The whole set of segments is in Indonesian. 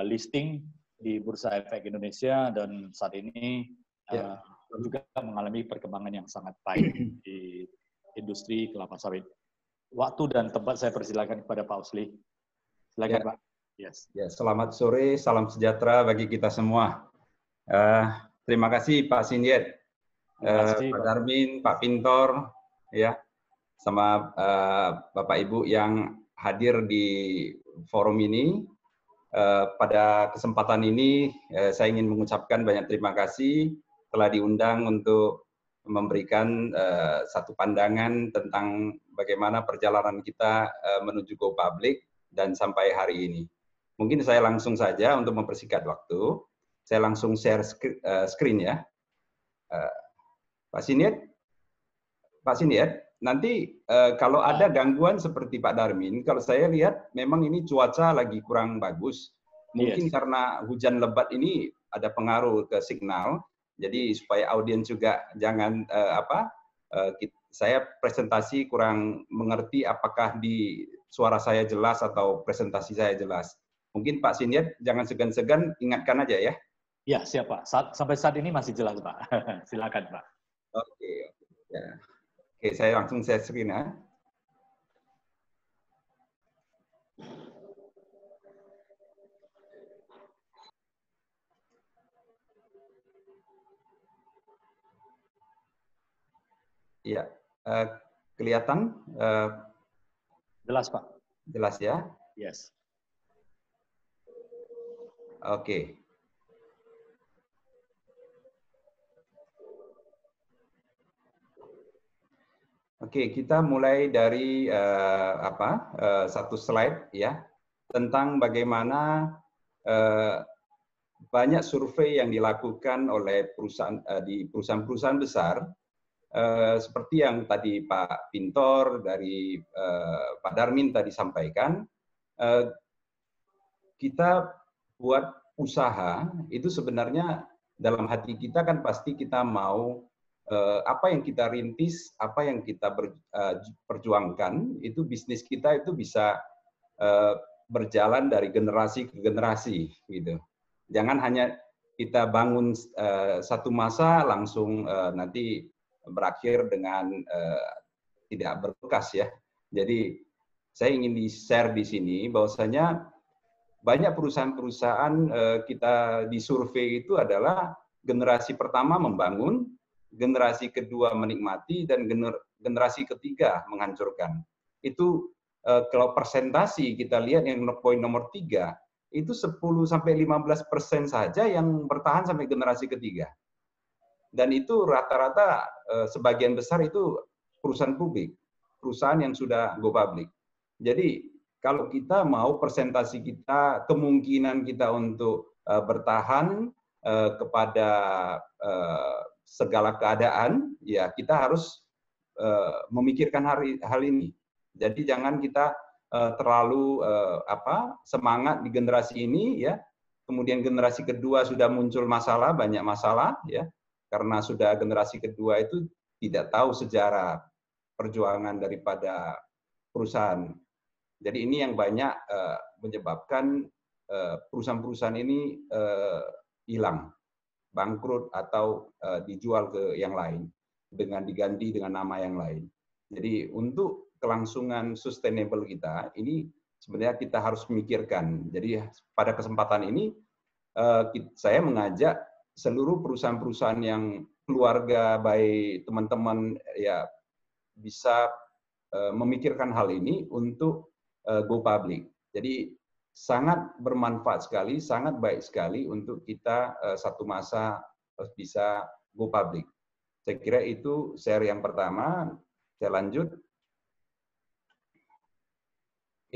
listing di Bursa Efek Indonesia dan saat ini juga mengalami perkembangan yang sangat baik di industri kelapa sawit. Waktu dan tempat saya persilakan kepada Pak Usli. Silakan Pak. Yes. Ya, selamat sore, salam sejahtera bagi kita semua. Terima kasih Pak Sindiet, Pak Darmin, Pak Pintor, ya, sama Bapak Ibu yang hadir di forum ini. Pada kesempatan ini saya ingin mengucapkan banyak terima kasih telah diundang untuk memberikan satu pandangan tentang bagaimana perjalanan kita menuju go public dan sampai hari ini. Mungkin saya langsung saja untuk mempersingkat waktu, saya langsung share screen ya. Pak Sindiet, nanti kalau ada gangguan seperti Pak Darmin, kalau saya lihat memang ini cuaca lagi kurang bagus. Mungkin karena hujan lebat ini ada pengaruh ke signal. Jadi supaya audiens juga jangan saya presentasi kurang mengerti apakah di suara saya jelas atau presentasi saya jelas. Mungkin Pak Sindiet jangan segan-segan ingatkan aja ya. Ya, siap Pak. Sampai saat ini masih jelas Pak. Silakan Pak. Oke. Ya. Oke, saya langsung share screen ya. Iya, kelihatan? Jelas Pak. Jelas ya? Yes. Oke. Oke, kita mulai dari satu slide ya tentang bagaimana banyak survei yang dilakukan oleh perusahaan di perusahaan-perusahaan besar seperti yang tadi Pak Pintor dari Pak Darmin tadi sampaikan. Kita buat usaha itu sebenarnya dalam hati kita kan pasti kita mau apa yang kita rintis, apa yang kita perjuangkan, itu bisnis kita itu bisa berjalan dari generasi ke generasi, gitu. Jangan hanya kita bangun satu masa langsung nanti berakhir dengan tidak berbekas ya. Jadi saya ingin di-share di sini bahwasanya banyak perusahaan-perusahaan kita di survei itu adalah generasi pertama membangun, generasi kedua menikmati, dan generasi ketiga menghancurkan. Itu kalau persentasi kita lihat yang poin nomor 3, itu 10-15% saja yang bertahan sampai generasi ketiga. Dan itu rata-rata sebagian besar itu perusahaan publik, perusahaan yang sudah go public. Jadi kalau kita mau persentasi kita, kemungkinan kita untuk bertahan kepada segala keadaan, ya kita harus memikirkan hal ini. Jadi jangan kita terlalu semangat di generasi ini, ya. Kemudian generasi kedua sudah muncul masalah, banyak masalah, ya. Karena sudah generasi kedua itu tidak tahu sejarah perjuangan daripada perusahaan. Jadi ini yang banyak menyebabkan perusahaan-perusahaan ini hilang, bangkrut atau dijual ke yang lain dengan diganti dengan nama yang lain. Jadi untuk kelangsungan sustainable kita ini sebenarnya kita harus memikirkan. Jadi pada kesempatan ini saya mengajak seluruh perusahaan-perusahaan yang keluarga baik teman-teman ya bisa memikirkan hal ini untuk go public. Jadi sangat bermanfaat sekali, sangat baik sekali untuk kita satu masa bisa go public. Saya kira itu share yang pertama. Saya lanjut.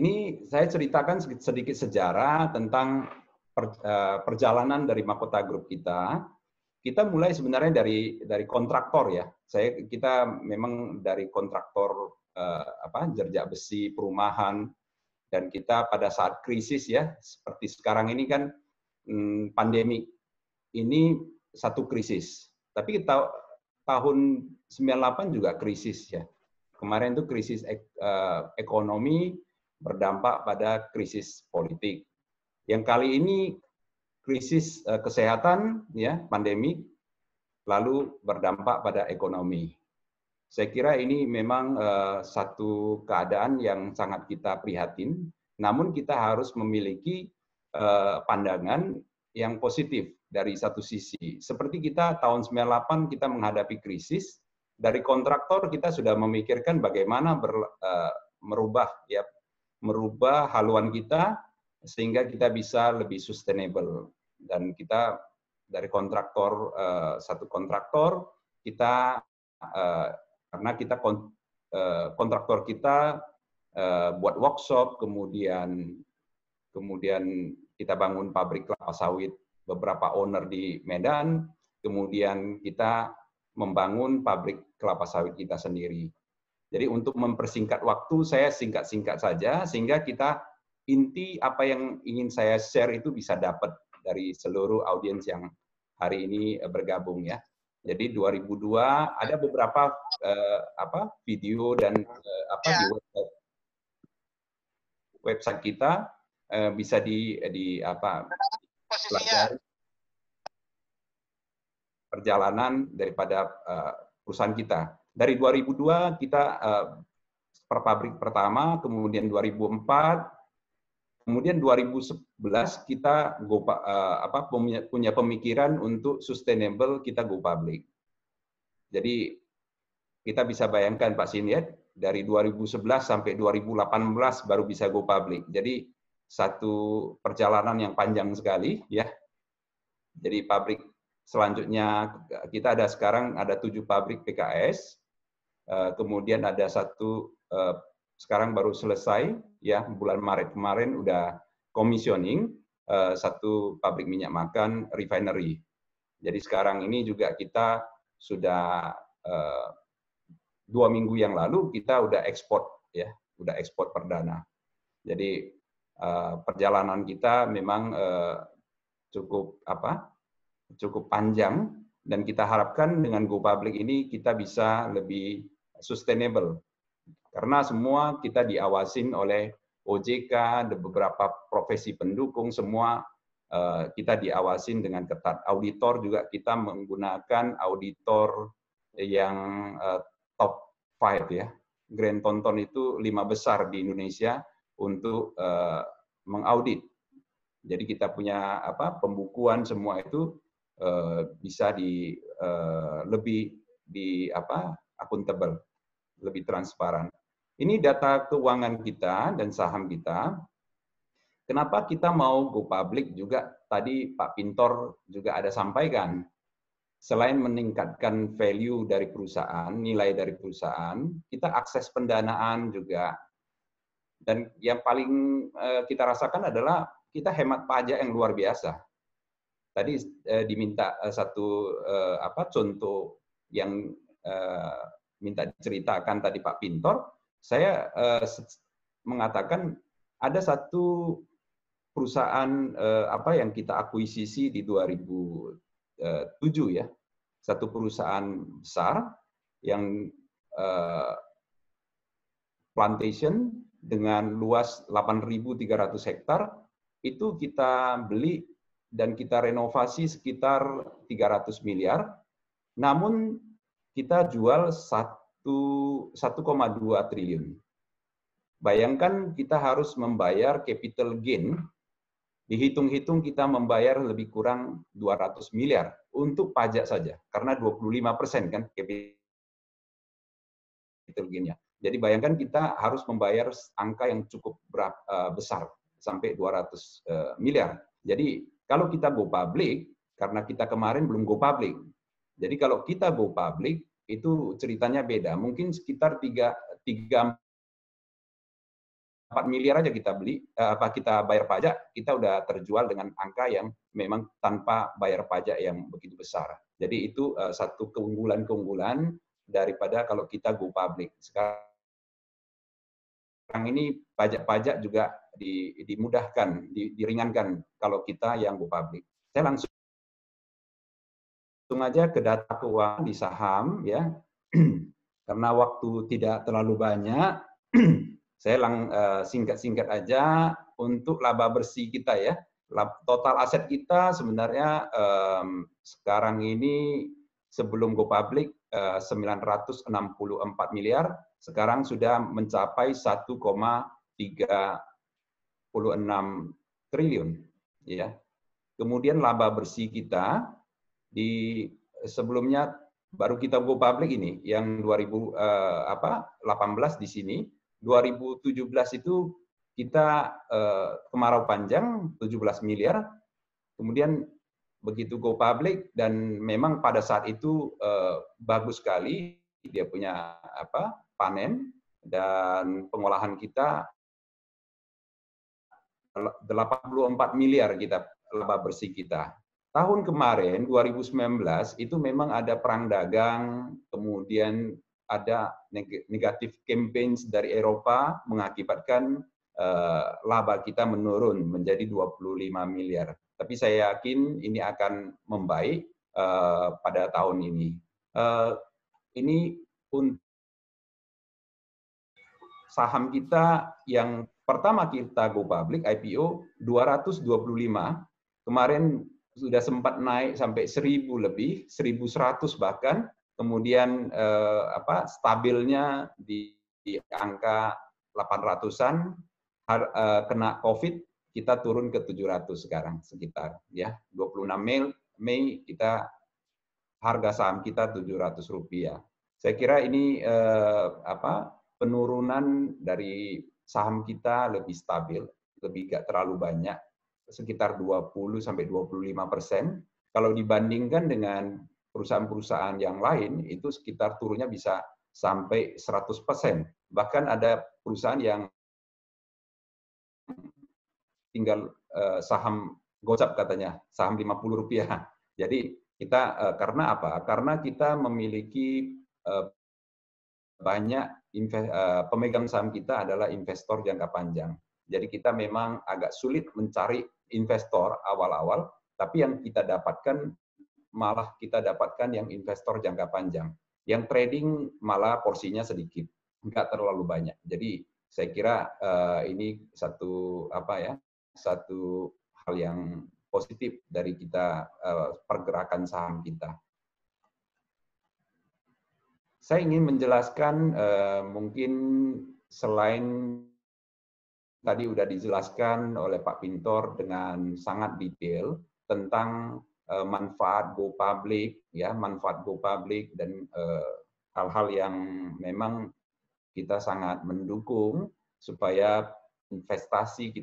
Ini saya ceritakan sedikit sejarah tentang perjalanan dari Mahkota Group kita. Kita mulai sebenarnya dari kontraktor ya. Kita memang dari kontraktor jerjak besi, perumahan, dan kita pada saat krisis ya, seperti sekarang ini kan pandemi ini satu krisis. Tapi kita tahun 98 juga krisis ya. Kemarin itu krisis ekonomi berdampak pada krisis politik. Yang kali ini krisis kesehatan, ya, pandemi, lalu berdampak pada ekonomi. Saya kira ini memang satu keadaan yang sangat kita prihatin, namun kita harus memiliki pandangan yang positif dari satu sisi. Seperti kita tahun 98 kita menghadapi krisis, dari kontraktor kita sudah memikirkan bagaimana merubah haluan kita sehingga kita bisa lebih sustainable. Dan kita dari satu kontraktor kita karena kita kontraktor kita buat workshop, kemudian kita bangun pabrik kelapa sawit, beberapa owner di Medan, kemudian kita membangun pabrik kelapa sawit kita sendiri. Jadi untuk mempersingkat waktu, saya singkat-singkat saja, sehingga kita inti apa yang ingin saya share itu bisa dapat dari seluruh audiens yang hari ini bergabung, ya. Jadi 2002 ada beberapa video dan di website kita bisa pelajari perjalanan daripada perusahaan kita. Dari 2002 kita per pabrik pertama, kemudian 2004, kemudian 2011 kita punya pemikiran untuk sustainable, kita go public. Jadi kita bisa bayangkan Pak Siniet, dari 2011 sampai 2018 baru bisa go public. Jadi satu perjalanan yang panjang sekali, ya. Jadi pabrik selanjutnya kita sekarang ada 7 pabrik PKS, kemudian ada satu sekarang baru selesai, ya, bulan Maret kemarin udah commissioning satu pabrik minyak makan refinery. Jadi sekarang ini juga kita sudah 2 minggu yang lalu kita udah ekspor, ya, udah ekspor perdana. Jadi perjalanan kita memang cukup panjang, dan kita harapkan dengan go public ini kita bisa lebih sustainable. Karena semua kita diawasin oleh OJK, ada beberapa profesi pendukung, semua kita diawasin dengan ketat. Auditor juga kita menggunakan auditor yang top 5, ya. Grant Thornton itu 5 besar di Indonesia untuk mengaudit. Jadi kita punya pembukuan semua itu bisa lebih akuntabel, lebih transparan. Ini data keuangan kita dan saham kita. Kenapa kita mau go public juga tadi Pak Pintor juga ada sampaikan. Selain meningkatkan value dari perusahaan, nilai dari perusahaan, kita akses pendanaan juga. Dan yang paling kita rasakan adalah kita hemat pajak yang luar biasa. Tadi diminta satu contoh yang minta diceritakan tadi Pak Pintor. Saya mengatakan ada satu perusahaan yang kita akuisisi di 2007, ya, satu perusahaan besar yang plantation dengan luas 8.300 hektar, itu kita beli dan kita renovasi sekitar 300 miliar, namun kita jual 1,2 triliun. Bayangkan kita harus membayar capital gain, dihitung-hitung kita membayar lebih kurang 200 miliar untuk pajak saja, karena 25% kan capital gain-nya. Jadi bayangkan kita harus membayar angka yang cukup besar, sampai 200 miliar. Jadi kalau kita go public, karena kita kemarin belum go public, jadi kalau kita go public, itu ceritanya beda. Mungkin sekitar 3-4 miliar aja kita kita bayar pajak, kita udah terjual dengan angka yang memang tanpa bayar pajak yang begitu besar. Jadi itu satu keunggulan-keunggulan daripada kalau kita go public. Sekarang ini pajak-pajak juga dimudahkan, diringankan kalau kita yang go public. Saya langsung aja ke data keuangan di saham, ya. Karena waktu tidak terlalu banyak, saya singkat-singkat aja untuk laba bersih kita, ya. Total aset kita sebenarnya sekarang ini sebelum go public 964 miliar, sekarang sudah mencapai 1,36 triliun. Ya. Kemudian laba bersih kita di sebelumnya baru kita go public ini yang 2018 di sini, 2017 itu kita kemarau panjang 17 miliar, kemudian begitu go public dan memang pada saat itu bagus sekali dia punya panen dan pengolahan kita 84 miliar kita laba bersih kita. Tahun kemarin 2019 itu memang ada perang dagang, kemudian ada negatif campaigns dari Eropa mengakibatkan laba kita menurun menjadi 25 miliar. Tapi saya yakin ini akan membaik pada tahun ini. Ini saham kita yang pertama kita go public IPO 225, kemarin sudah sempat naik sampai 1000 lebih, 1100 bahkan, kemudian stabilnya di angka 800-an, kena COVID kita turun ke 700 sekarang sekitar ya 26 Mei kita harga saham kita Rp700. Saya kira ini penurunan dari saham kita lebih stabil, lebih nggak terlalu banyak, sekitar 20-25%. Kalau dibandingkan dengan perusahaan-perusahaan yang lain, itu sekitar turunnya bisa sampai 100%. Bahkan ada perusahaan yang tinggal saham gocap katanya, saham Rp50. Jadi kita karena apa? Karena kita memiliki banyak pemegang saham kita adalah investor jangka panjang. Jadi kita memang agak sulit mencari investor awal-awal, tapi yang kita dapatkan malah kita dapatkan yang investor jangka panjang. Yang trading malah porsinya sedikit, nggak terlalu banyak. Jadi saya kira ini satu satu hal yang positif dari kita pergerakan saham kita. Saya ingin menjelaskan mungkin selain tadi sudah dijelaskan oleh Pak Pintor dengan sangat detail tentang manfaat go public, ya manfaat go public dan hal-hal yang memang kita sangat mendukung supaya investasi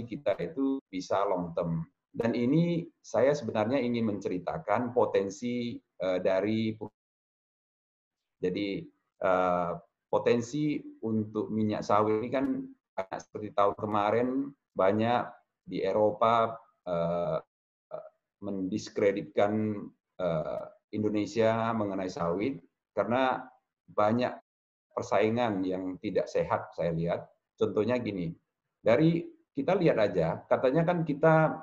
kita itu bisa long term. Dan ini saya sebenarnya ingin menceritakan potensi dari potensi untuk minyak sawit ini kan seperti tahun kemarin banyak di Eropa mendiskreditkan Indonesia mengenai sawit karena banyak persaingan yang tidak sehat saya lihat. Contohnya gini, kita lihat aja, katanya kan kita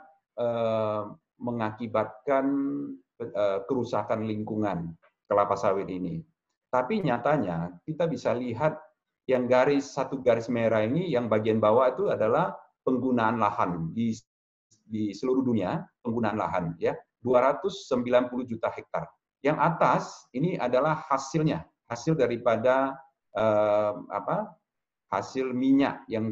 mengakibatkan kerusakan lingkungan kelapa sawit ini. Tapi nyatanya kita bisa lihat yang satu garis merah ini, yang bagian bawah itu adalah penggunaan lahan di seluruh dunia, penggunaan lahan ya 290 juta hektar. Yang atas ini adalah hasil daripada hasil minyak yang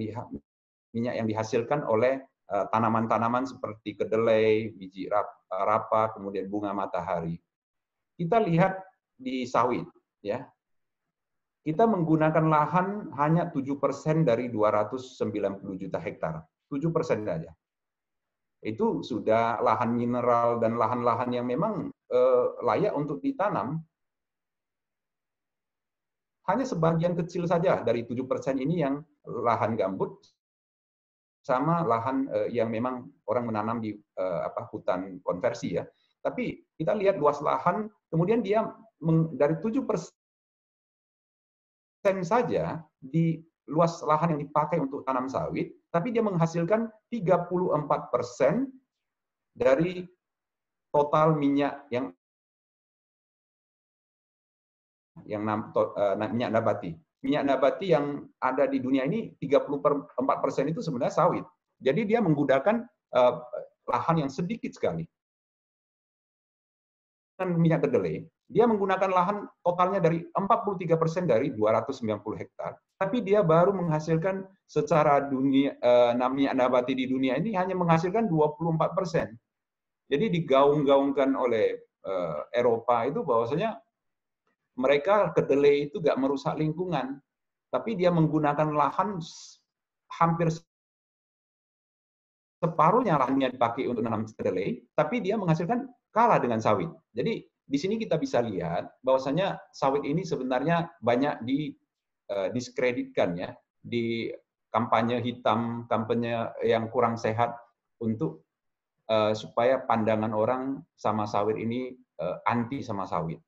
dihasilkan oleh tanaman-tanaman seperti kedelai, biji rapa, kemudian bunga matahari. Kita lihat di sawit, ya. Kita menggunakan lahan hanya 7% dari 290 juta hektar. 7% saja. Itu sudah lahan mineral dan lahan-lahan yang memang layak untuk ditanam. Hanya sebagian kecil saja dari 7% ini yang lahan gambut sama lahan yang memang orang menanam di hutan konversi ya. Tapi kita lihat luas lahan, kemudian dia dari 7% saja di luas lahan yang dipakai untuk tanam sawit, tapi dia menghasilkan 34% dari total minyak minyak nabati. Minyak nabati yang ada di dunia ini 34% itu sebenarnya sawit. Jadi dia menggunakan lahan yang sedikit sekali. Minyak kedelai, dia menggunakan lahan totalnya dari 43% dari 290 hektar, tapi dia baru menghasilkan secara dunia minyak nabati di dunia ini hanya menghasilkan 24%. Jadi digaung-gaungkan oleh Eropa itu bahwasanya mereka kedelai itu nggak merusak lingkungan, tapi dia menggunakan lahan hampir separuhnya lahannya dipakai untuk menanam kedelai, tapi dia menghasilkan kalah dengan sawit. Jadi di sini kita bisa lihat bahwasanya sawit ini sebenarnya banyak diskreditkan ya, di kampanye hitam, kampanye yang kurang sehat untuk supaya pandangan orang sama sawit ini anti sama sawit.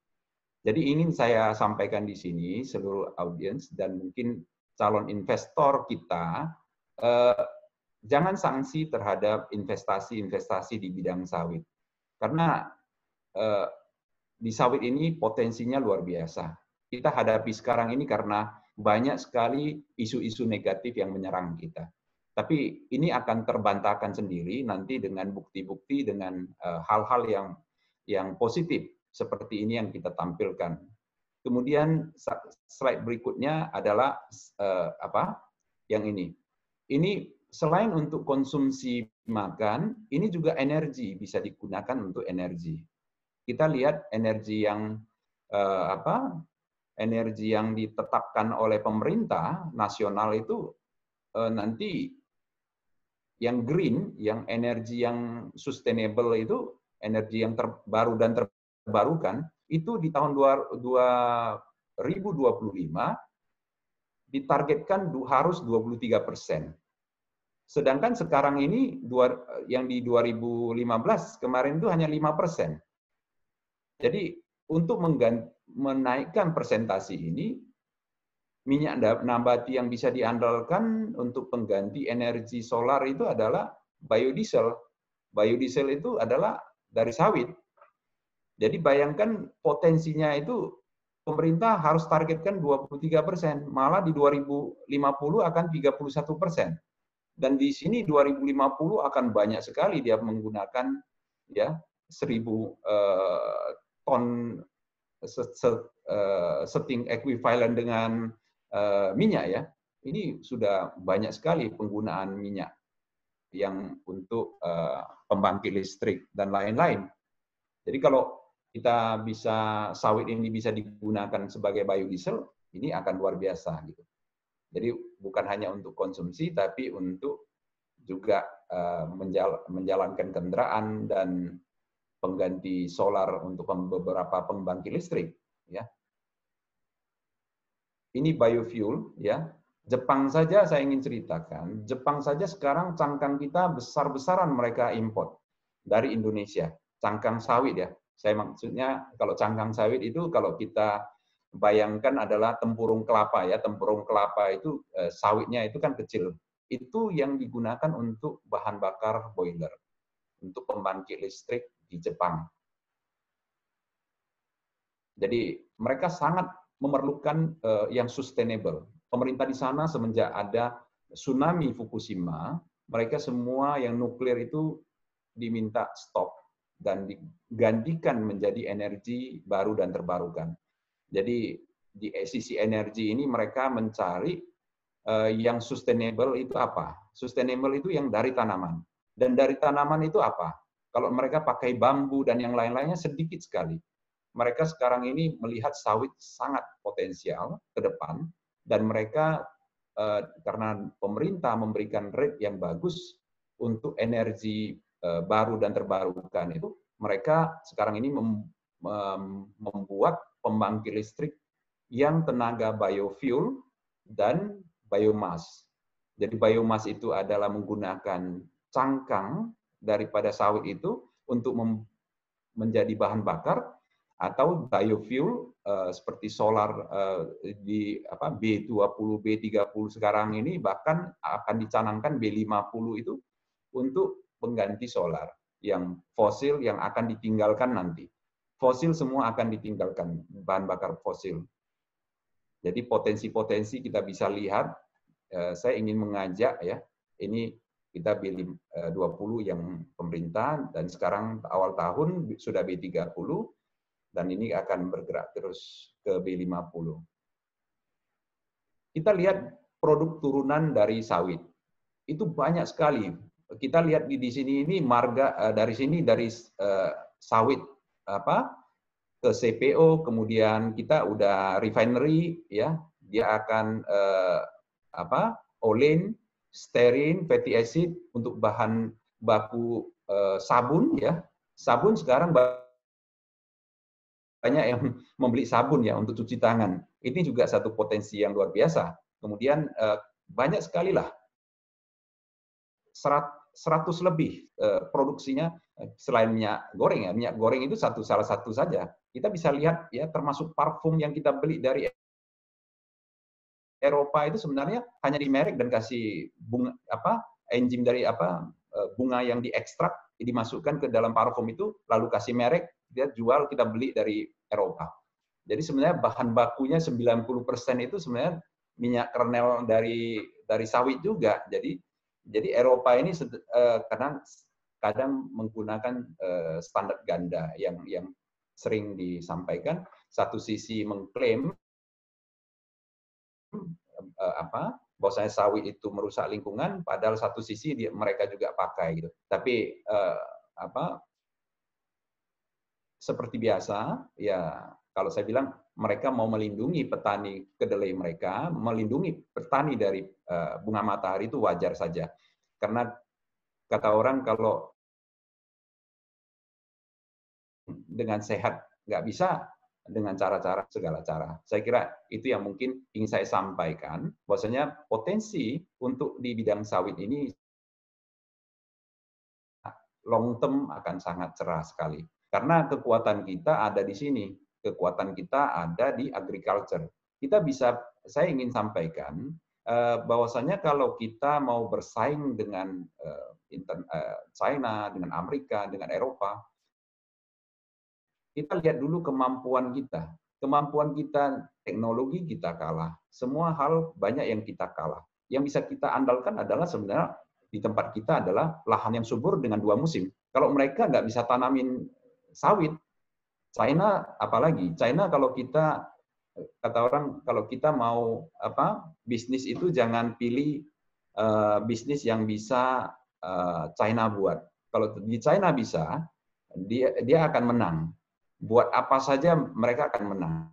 Jadi ingin saya sampaikan di sini seluruh audiens dan mungkin calon investor kita, jangan sanksi terhadap investasi-investasi di bidang sawit. Karena di sawit ini potensinya luar biasa. Kita hadapi sekarang ini karena banyak sekali isu-isu negatif yang menyerang kita. Tapi ini akan terbantahkan sendiri nanti dengan bukti-bukti, dengan hal-hal yang positif seperti ini yang kita tampilkan. Kemudian slide berikutnya adalah yang ini. Ini selain untuk konsumsi makan, ini juga energi bisa digunakan untuk energi. Kita lihat energi yang energi yang ditetapkan oleh pemerintah nasional itu nanti yang green, yang energi yang sustainable itu, energi yang terbaru dan terbarukan, itu di tahun 2025 ditargetkan harus 23%. Sedangkan sekarang ini yang di 2015 kemarin itu hanya 5%. Jadi untuk menaikkan persentase ini, minyak nabati yang bisa diandalkan untuk pengganti energi solar itu adalah biodiesel. Biodiesel itu adalah dari sawit. Jadi bayangkan potensinya itu pemerintah harus targetkan 23%, malah di 2050 akan 31%. Dan di sini 2050 akan banyak sekali dia menggunakan ya 1.000 ton setting equivalent dengan minyak ya. Ini sudah banyak sekali penggunaan minyak yang untuk pembangkit listrik dan lain-lain. Jadi kalau kita sawit ini bisa digunakan sebagai biodiesel, ini akan luar biasa gitu. Jadi bukan hanya untuk konsumsi, tapi untuk juga menjalankan kendaraan dan pengganti solar untuk beberapa pembangkit listrik. Ya, ini biofuel. Ya, Jepang saja saya ingin ceritakan. Jepang saja sekarang cangkang kita besar-besaran mereka import dari Indonesia. Cangkang sawit ya. Saya maksudnya kalau cangkang sawit itu kalau kita bayangkan adalah tempurung kelapa ya. Tempurung kelapa itu sawitnya itu kan kecil. Itu yang digunakan untuk bahan bakar boiler, untuk pembangkit listrik di Jepang. Jadi mereka sangat memerlukan yang sustainable. Pemerintah di sana semenjak ada tsunami Fukushima, mereka semua yang nuklir itu diminta stop dan digantikan menjadi energi baru dan terbarukan. Jadi di sisi energi ini mereka mencari yang sustainable itu apa? Sustainable itu yang dari tanaman. Dan dari tanaman itu apa? Kalau mereka pakai bambu dan yang lain-lainnya sedikit sekali. Mereka sekarang ini melihat sawit sangat potensial ke depan dan mereka karena pemerintah memberikan rate yang bagus untuk energi baru dan terbarukan itu, mereka sekarang ini membuat pembangkit listrik yang tenaga biofuel dan biomass. Jadi biomass itu adalah menggunakan cangkang daripada sawit itu untuk menjadi bahan bakar, atau biofuel seperti solar di B20, B30 sekarang ini bahkan akan dicanangkan B50 itu untuk pengganti solar yang fosil yang akan ditinggalkan nanti. Fosil semua akan ditinggalkan, bahan bakar fosil. Jadi potensi-potensi kita bisa lihat, saya ingin mengajak ya, ini Kita B20 yang pemerintah, dan sekarang awal tahun sudah B30, dan ini akan bergerak terus ke B50. Kita lihat produk turunan dari sawit. Itu banyak sekali. Kita lihat di sini ini marga dari sini dari sawit ke CPO, kemudian kita udah refinery ya, dia akan olein, stearin, fatty acid untuk bahan baku sabun ya. Sabun sekarang banyak yang membeli sabun ya untuk cuci tangan. Ini juga satu potensi yang luar biasa. Kemudian banyak sekali lah 100 lebih produksinya selain minyak goreng ya. Minyak goreng itu salah satu saja. Kita bisa lihat ya, termasuk parfum yang kita beli dari Eropa itu sebenarnya hanya di merek dan kasih bunga enzim dari bunga yang diekstrak dimasukkan ke dalam parfum itu, lalu kasih merek, dia jual, kita beli dari Eropa. Jadi sebenarnya bahan bakunya 90% itu sebenarnya minyak kernel dari sawit juga. Jadi Eropa ini kadang menggunakan standar ganda yang sering disampaikan. Satu sisi mengklaim bahwasanya sawit itu merusak lingkungan, padahal satu sisi mereka juga pakai gitu. Tapi seperti biasa ya, kalau saya bilang mereka mau melindungi petani kedelai mereka, melindungi petani dari bunga matahari itu wajar saja. Karena kata orang kalau dengan sehat nggak bisa dengan cara-cara segala cara. Saya kira itu yang mungkin ingin saya sampaikan, bahwasanya potensi untuk di bidang sawit ini long term akan sangat cerah sekali. Karena kekuatan kita ada di sini, kekuatan kita ada di agriculture. Saya ingin sampaikan bahwasanya kalau kita mau bersaing dengan China, dengan Amerika, dengan Eropa, kita lihat dulu kemampuan kita. Kemampuan kita, teknologi kita kalah. Semua hal banyak yang kita kalah. Yang bisa kita andalkan adalah sebenarnya di tempat kita adalah lahan yang subur dengan 2 musim. Kalau mereka nggak bisa tanamin sawit, China apalagi. China kalau kita, kata orang, kalau kita mau bisnis itu jangan pilih bisnis yang bisa China buat. Kalau di China bisa, dia akan menang. Buat apa saja mereka akan menang.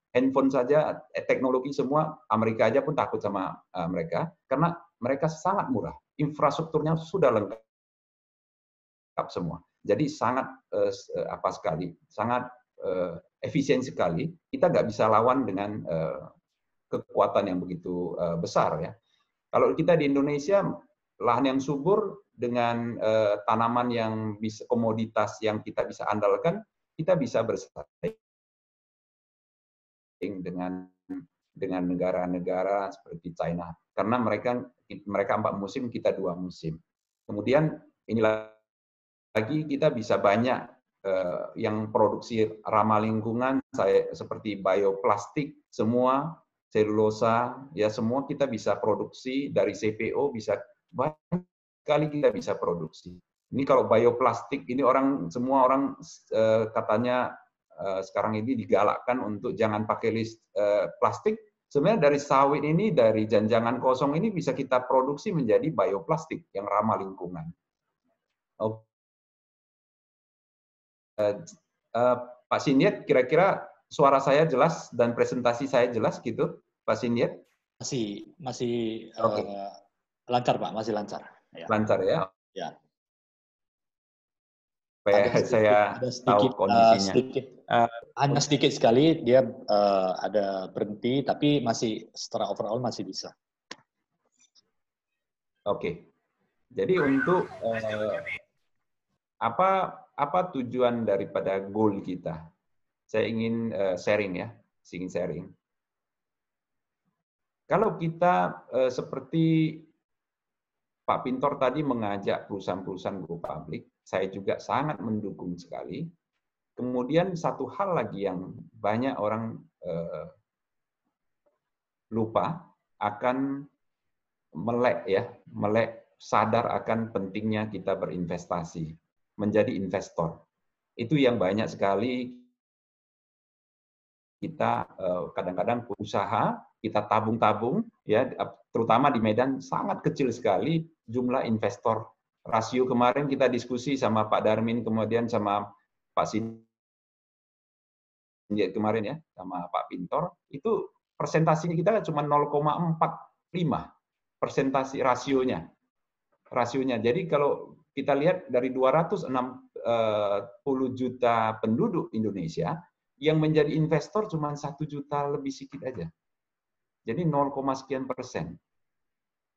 Handphone saja, teknologi semua, Amerika aja pun takut sama mereka, karena mereka sangat murah. Infrastrukturnya sudah lengkap semua. Jadi sangat sangat efisien sekali. Kita nggak bisa lawan dengan kekuatan yang begitu besar ya. Kalau kita di Indonesia, lahan yang subur dengan tanaman yang bisa, komoditas yang kita bisa andalkan, kita bisa bersaing dengan negara-negara seperti China, karena mereka 4 musim, kita 2 musim. Kemudian inilah lagi kita bisa banyak yang produksi ramah lingkungan, seperti bioplastik, semua selulosa, ya semua kita bisa produksi dari CPO, bisa banyak sekali kita bisa produksi. Ini kalau bioplastik ini semua orang katanya sekarang ini digalakkan untuk jangan pakai plastik. Sebenarnya dari sawit ini, dari janjangan kosong ini bisa kita produksi menjadi bioplastik yang ramah lingkungan. Pak Sindiet, kira-kira suara saya jelas dan presentasi saya jelas gitu, Pak Sindiet? Masih lancar Pak, masih lancar. Ya. Lancar ya? Ya. Saya tahu kondisinya. Hanya sedikit sekali dia ada berhenti, tapi masih secara overall masih bisa. Oke. Jadi untuk apa tujuan daripada goal kita? Saya ingin sharing ya, ingin sharing. Kalau kita seperti Pak Pintor tadi mengajak perusahaan-perusahaan go public, saya juga sangat mendukung sekali. Kemudian satu hal lagi yang banyak orang lupa akan melek sadar akan pentingnya kita berinvestasi, menjadi investor. Itu yang banyak sekali kita kadang-kadang usaha, kita tabung-tabung, ya, terutama di Medan sangat kecil sekali jumlah investor. Rasio kemarin kita diskusi sama Pak Darmin, kemudian sama Pak Sindiat kemarin ya, sama Pak Pintor, itu persentasinya kita cuma 0,45 persentasi rasionya. Jadi kalau kita lihat dari 260 juta penduduk Indonesia, yang menjadi investor cuma 1 juta lebih sedikit aja. Jadi 0, sekian persen.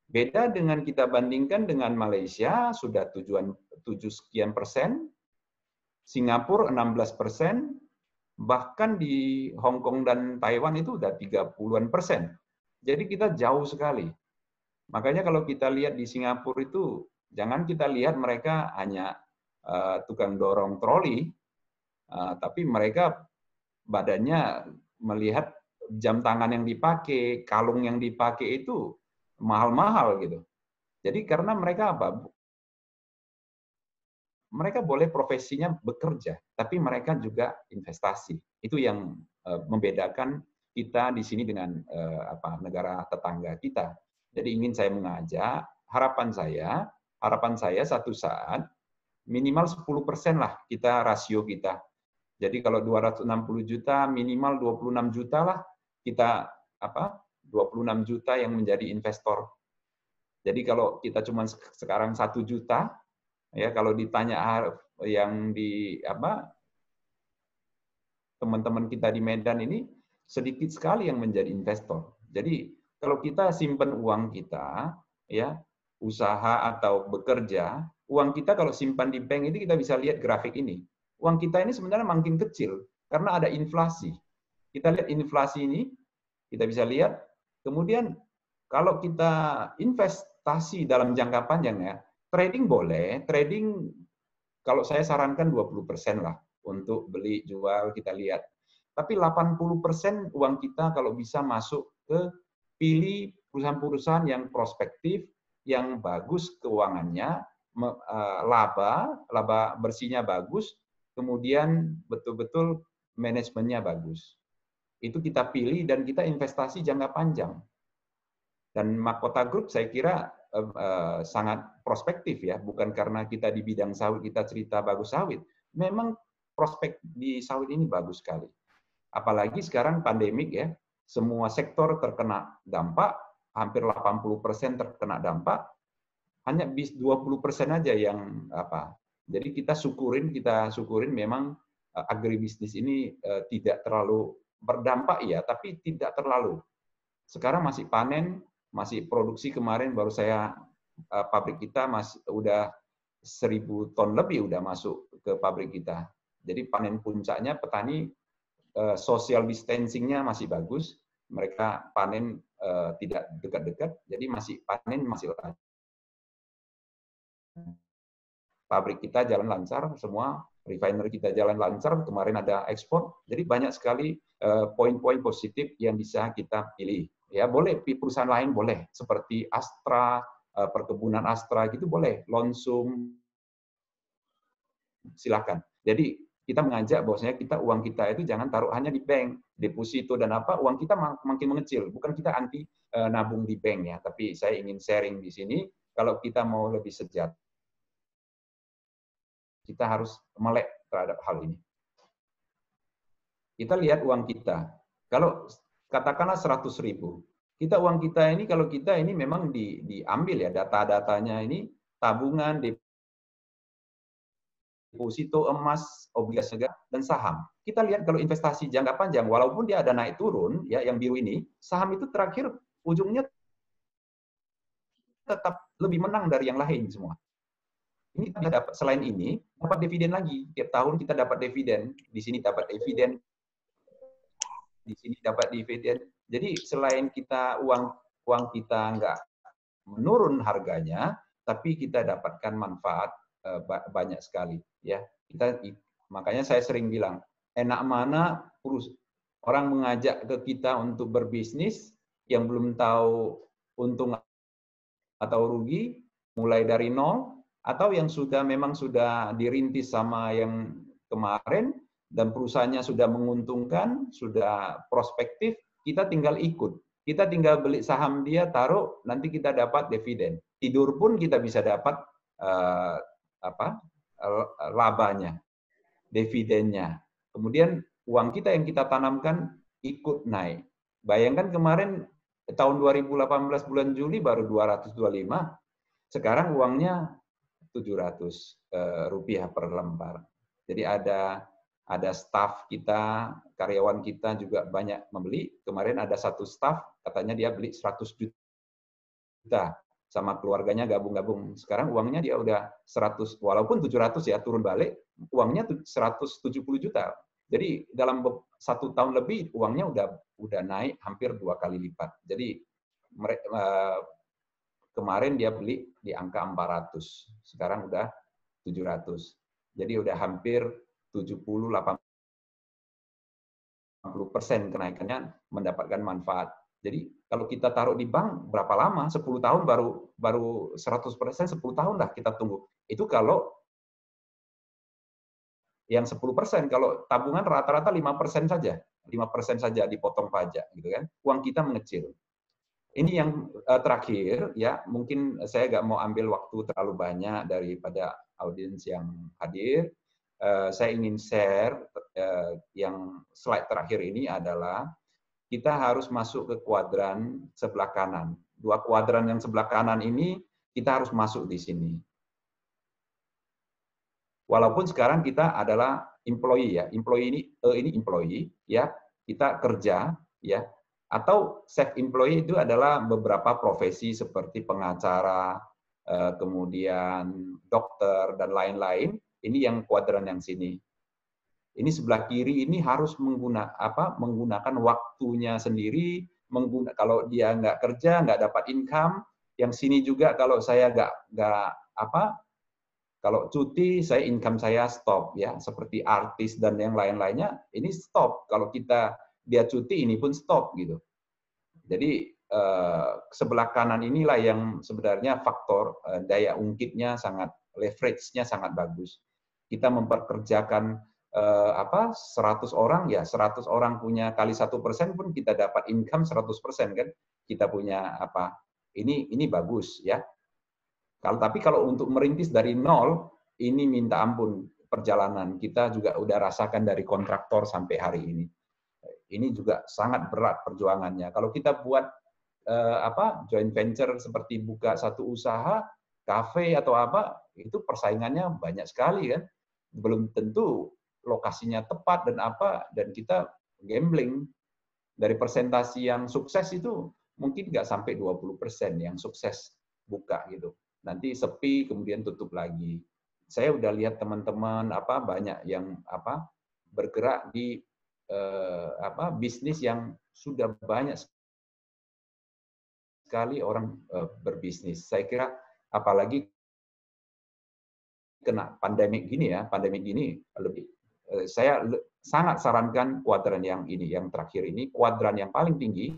Beda dengan kita bandingkan dengan Malaysia, sudah 7 sekian persen, Singapura 16%, bahkan di Hong Kong dan Taiwan itu udah 30-an%. Jadi kita jauh sekali. Makanya kalau kita lihat di Singapura itu, jangan kita lihat mereka hanya tukang dorong troli, tapi mereka badannya melihat jam tangan yang dipakai, kalung yang dipakai itu mahal-mahal gitu. Jadi karena mereka apa? Mereka boleh profesinya bekerja, tapi mereka juga investasi. Itu yang membedakan kita di sini dengan negara tetangga kita. Jadi ingin saya mengajak, harapan saya satu saat minimal 10% lah kita rasio kita. Jadi kalau 260 juta, minimal 26 juta lah kita 26 juta yang menjadi investor. Jadi kalau kita cuma sekarang 1 juta, ya kalau ditanya yang di teman-teman kita di Medan ini sedikit sekali yang menjadi investor. Jadi kalau kita simpan uang kita, ya usaha atau bekerja, uang kita kalau simpan di bank ini kita bisa lihat grafik ini. Uang kita ini sebenarnya makin kecil karena ada inflasi. Kita lihat inflasi ini, kita bisa lihat. Kemudian kalau kita investasi dalam jangka panjang ya, trading boleh, trading kalau saya sarankan 20% lah untuk beli jual kita lihat. Tapi 80% uang kita kalau bisa masuk ke pilih perusahaan-perusahaan yang prospektif, yang bagus keuangannya, laba bersihnya bagus, kemudian betul-betul manajemennya bagus. Itu kita pilih dan kita investasi jangka panjang. Dan Mahkota Group saya kira sangat prospektif ya, bukan karena kita di bidang sawit kita cerita bagus sawit. Memang prospek di sawit ini bagus sekali. Apalagi sekarang pandemik ya, semua sektor terkena dampak, hampir 80% terkena dampak, hanya 20% aja yang Jadi kita syukurin memang agribisnis ini tidak terlalu berdampak ya, tapi tidak terlalu. Sekarang masih panen, masih produksi kemarin baru saya pabrik kita udah 1.000 ton lebih udah masuk ke pabrik kita. Jadi panen puncaknya petani social distancing-nya masih bagus. Mereka panen tidak dekat-dekat, jadi masih panen masih lancar. Pabrik kita jalan lancar, semua refinery kita jalan lancar, kemarin ada ekspor, jadi banyak sekali poin-poin positif yang bisa kita pilih. Ya boleh perusahaan lain boleh, seperti Astra, perkebunan Astra gitu boleh, Lonsum, silakan. Jadi kita mengajak bahwasanya uang kita itu jangan taruh hanya di bank, deposito dan uang kita makin mengecil. Bukan kita anti nabung di bank ya, tapi saya ingin sharing di sini kalau kita mau lebih sejahtera, kita harus melek terhadap hal ini. Kita lihat uang kita. Kalau katakanlah 100.000, uang kita ini kalau kita ini memang diambil ya data-datanya ini tabungan, deposito emas, obligasi negara dan saham. Kita lihat kalau investasi jangka panjang, walaupun dia ada naik turun ya yang biru ini, saham itu terakhir ujungnya tetap lebih menang dari yang lain semua. Ini kita dapat selain ini dapat dividen lagi. Tiap tahun kita dapat dividen. Di sini dapat dividen. Di sini dapat dividen. Jadi selain kita uang kita nggak menurun harganya, tapi kita dapatkan manfaat banyak sekali. Ya, makanya saya sering bilang, enak mana orang mengajak ke kita untuk berbisnis yang belum tahu untung atau rugi, mulai dari nol, atau yang memang sudah dirintis sama yang kemarin, dan perusahaannya sudah menguntungkan, sudah prospektif, kita tinggal ikut. Kita tinggal beli saham dia, taruh, nanti kita dapat dividen. Tidur pun kita bisa dapat labanya, dividennya. Kemudian uang kita yang kita tanamkan ikut naik. Bayangkan kemarin tahun 2018 bulan Juli baru 225, sekarang uangnya 700 rupiah per lembar. Jadi ada staf kita, karyawan kita juga banyak membeli. Kemarin ada satu staf, katanya dia beli 100 juta. Sama keluarganya gabung-gabung. Sekarang uangnya dia udah 100, walaupun 700 ya turun balik, uangnya 170 juta. Jadi dalam 1 tahun lebih, uangnya udah naik hampir 2 kali lipat. Jadi kemarin dia beli di angka 400, sekarang udah 700. Jadi udah hampir 70-80% kenaikannya mendapatkan manfaat. Jadi kalau kita taruh di bank berapa lama? 10 tahun baru 100%, 10 tahun lah kita tunggu. Itu kalau yang 10%, kalau tabungan rata-rata 5% saja. 5% saja dipotong pajak gitu kan. Uang kita mengecil. Ini yang terakhir ya, mungkin saya nggak mau ambil waktu terlalu banyak daripada audiens yang hadir. Saya ingin share yang slide terakhir ini adalah kita harus masuk ke kuadran sebelah kanan. 2 kuadran yang sebelah kanan ini kita harus masuk di sini. Walaupun sekarang kita adalah employee ya, employee ini employee ya, kita kerja ya. Atau self employee itu adalah beberapa profesi seperti pengacara, kemudian dokter dan lain-lain. Ini yang kuadran yang sini. Ini sebelah kiri ini harus menggunakan waktunya sendiri. Kalau dia nggak kerja, nggak dapat income. Yang sini juga kalau saya kalau cuti, income saya stop ya. Seperti artis dan yang lain-lainnya, ini stop. Kalau dia cuti, ini pun stop gitu. Jadi sebelah kanan inilah yang sebenarnya faktor daya ungkitnya leverage-nya sangat bagus. Kita memperkerjakan 100 orang ya, 100 orang punya kali 1% pun kita dapat income 100% kan. Kita punya ini bagus ya. Tapi kalau untuk merintis dari nol, ini minta ampun perjalanan. Kita juga udah rasakan dari kontraktor sampai hari ini. Ini juga sangat berat perjuangannya. Kalau kita buat joint venture seperti buka satu usaha, kafe atau itu persaingannya banyak sekali kan. Belum tentu lokasinya tepat dan kita gambling. Dari persentasi yang sukses itu mungkin nggak sampai 20% yang sukses buka gitu. Nanti sepi kemudian tutup lagi. Saya udah lihat teman-teman banyak yang bergerak di bisnis yang sudah banyak sekali orang berbisnis. Saya kira apalagi kena pandemik gini lebih saya sangat sarankan kuadran yang ini, yang terakhir ini, kuadran yang paling tinggi.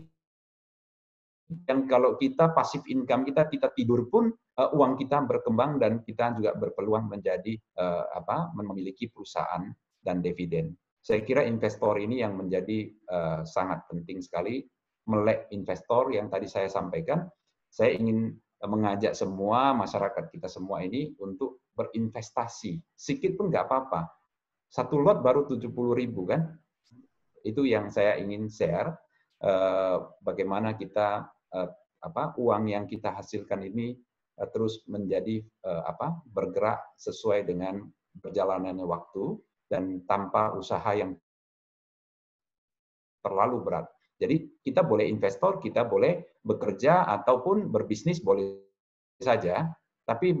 Yang kalau kita pasif income kita tidur pun uang kita berkembang dan kita juga berpeluang menjadi memiliki perusahaan dan dividen. Saya kira investor ini yang menjadi sangat penting sekali. Melek investor yang tadi saya sampaikan, saya ingin mengajak semua masyarakat kita semua ini untuk berinvestasi. Sedikit pun nggak apa-apa. 1 lot baru 70.000 kan? Itu yang saya ingin share. Bagaimana kita uang yang kita hasilkan ini terus menjadi bergerak sesuai dengan berjalannya waktu dan tanpa usaha yang terlalu berat. Jadi kita boleh investor, kita boleh bekerja ataupun berbisnis boleh saja, tapi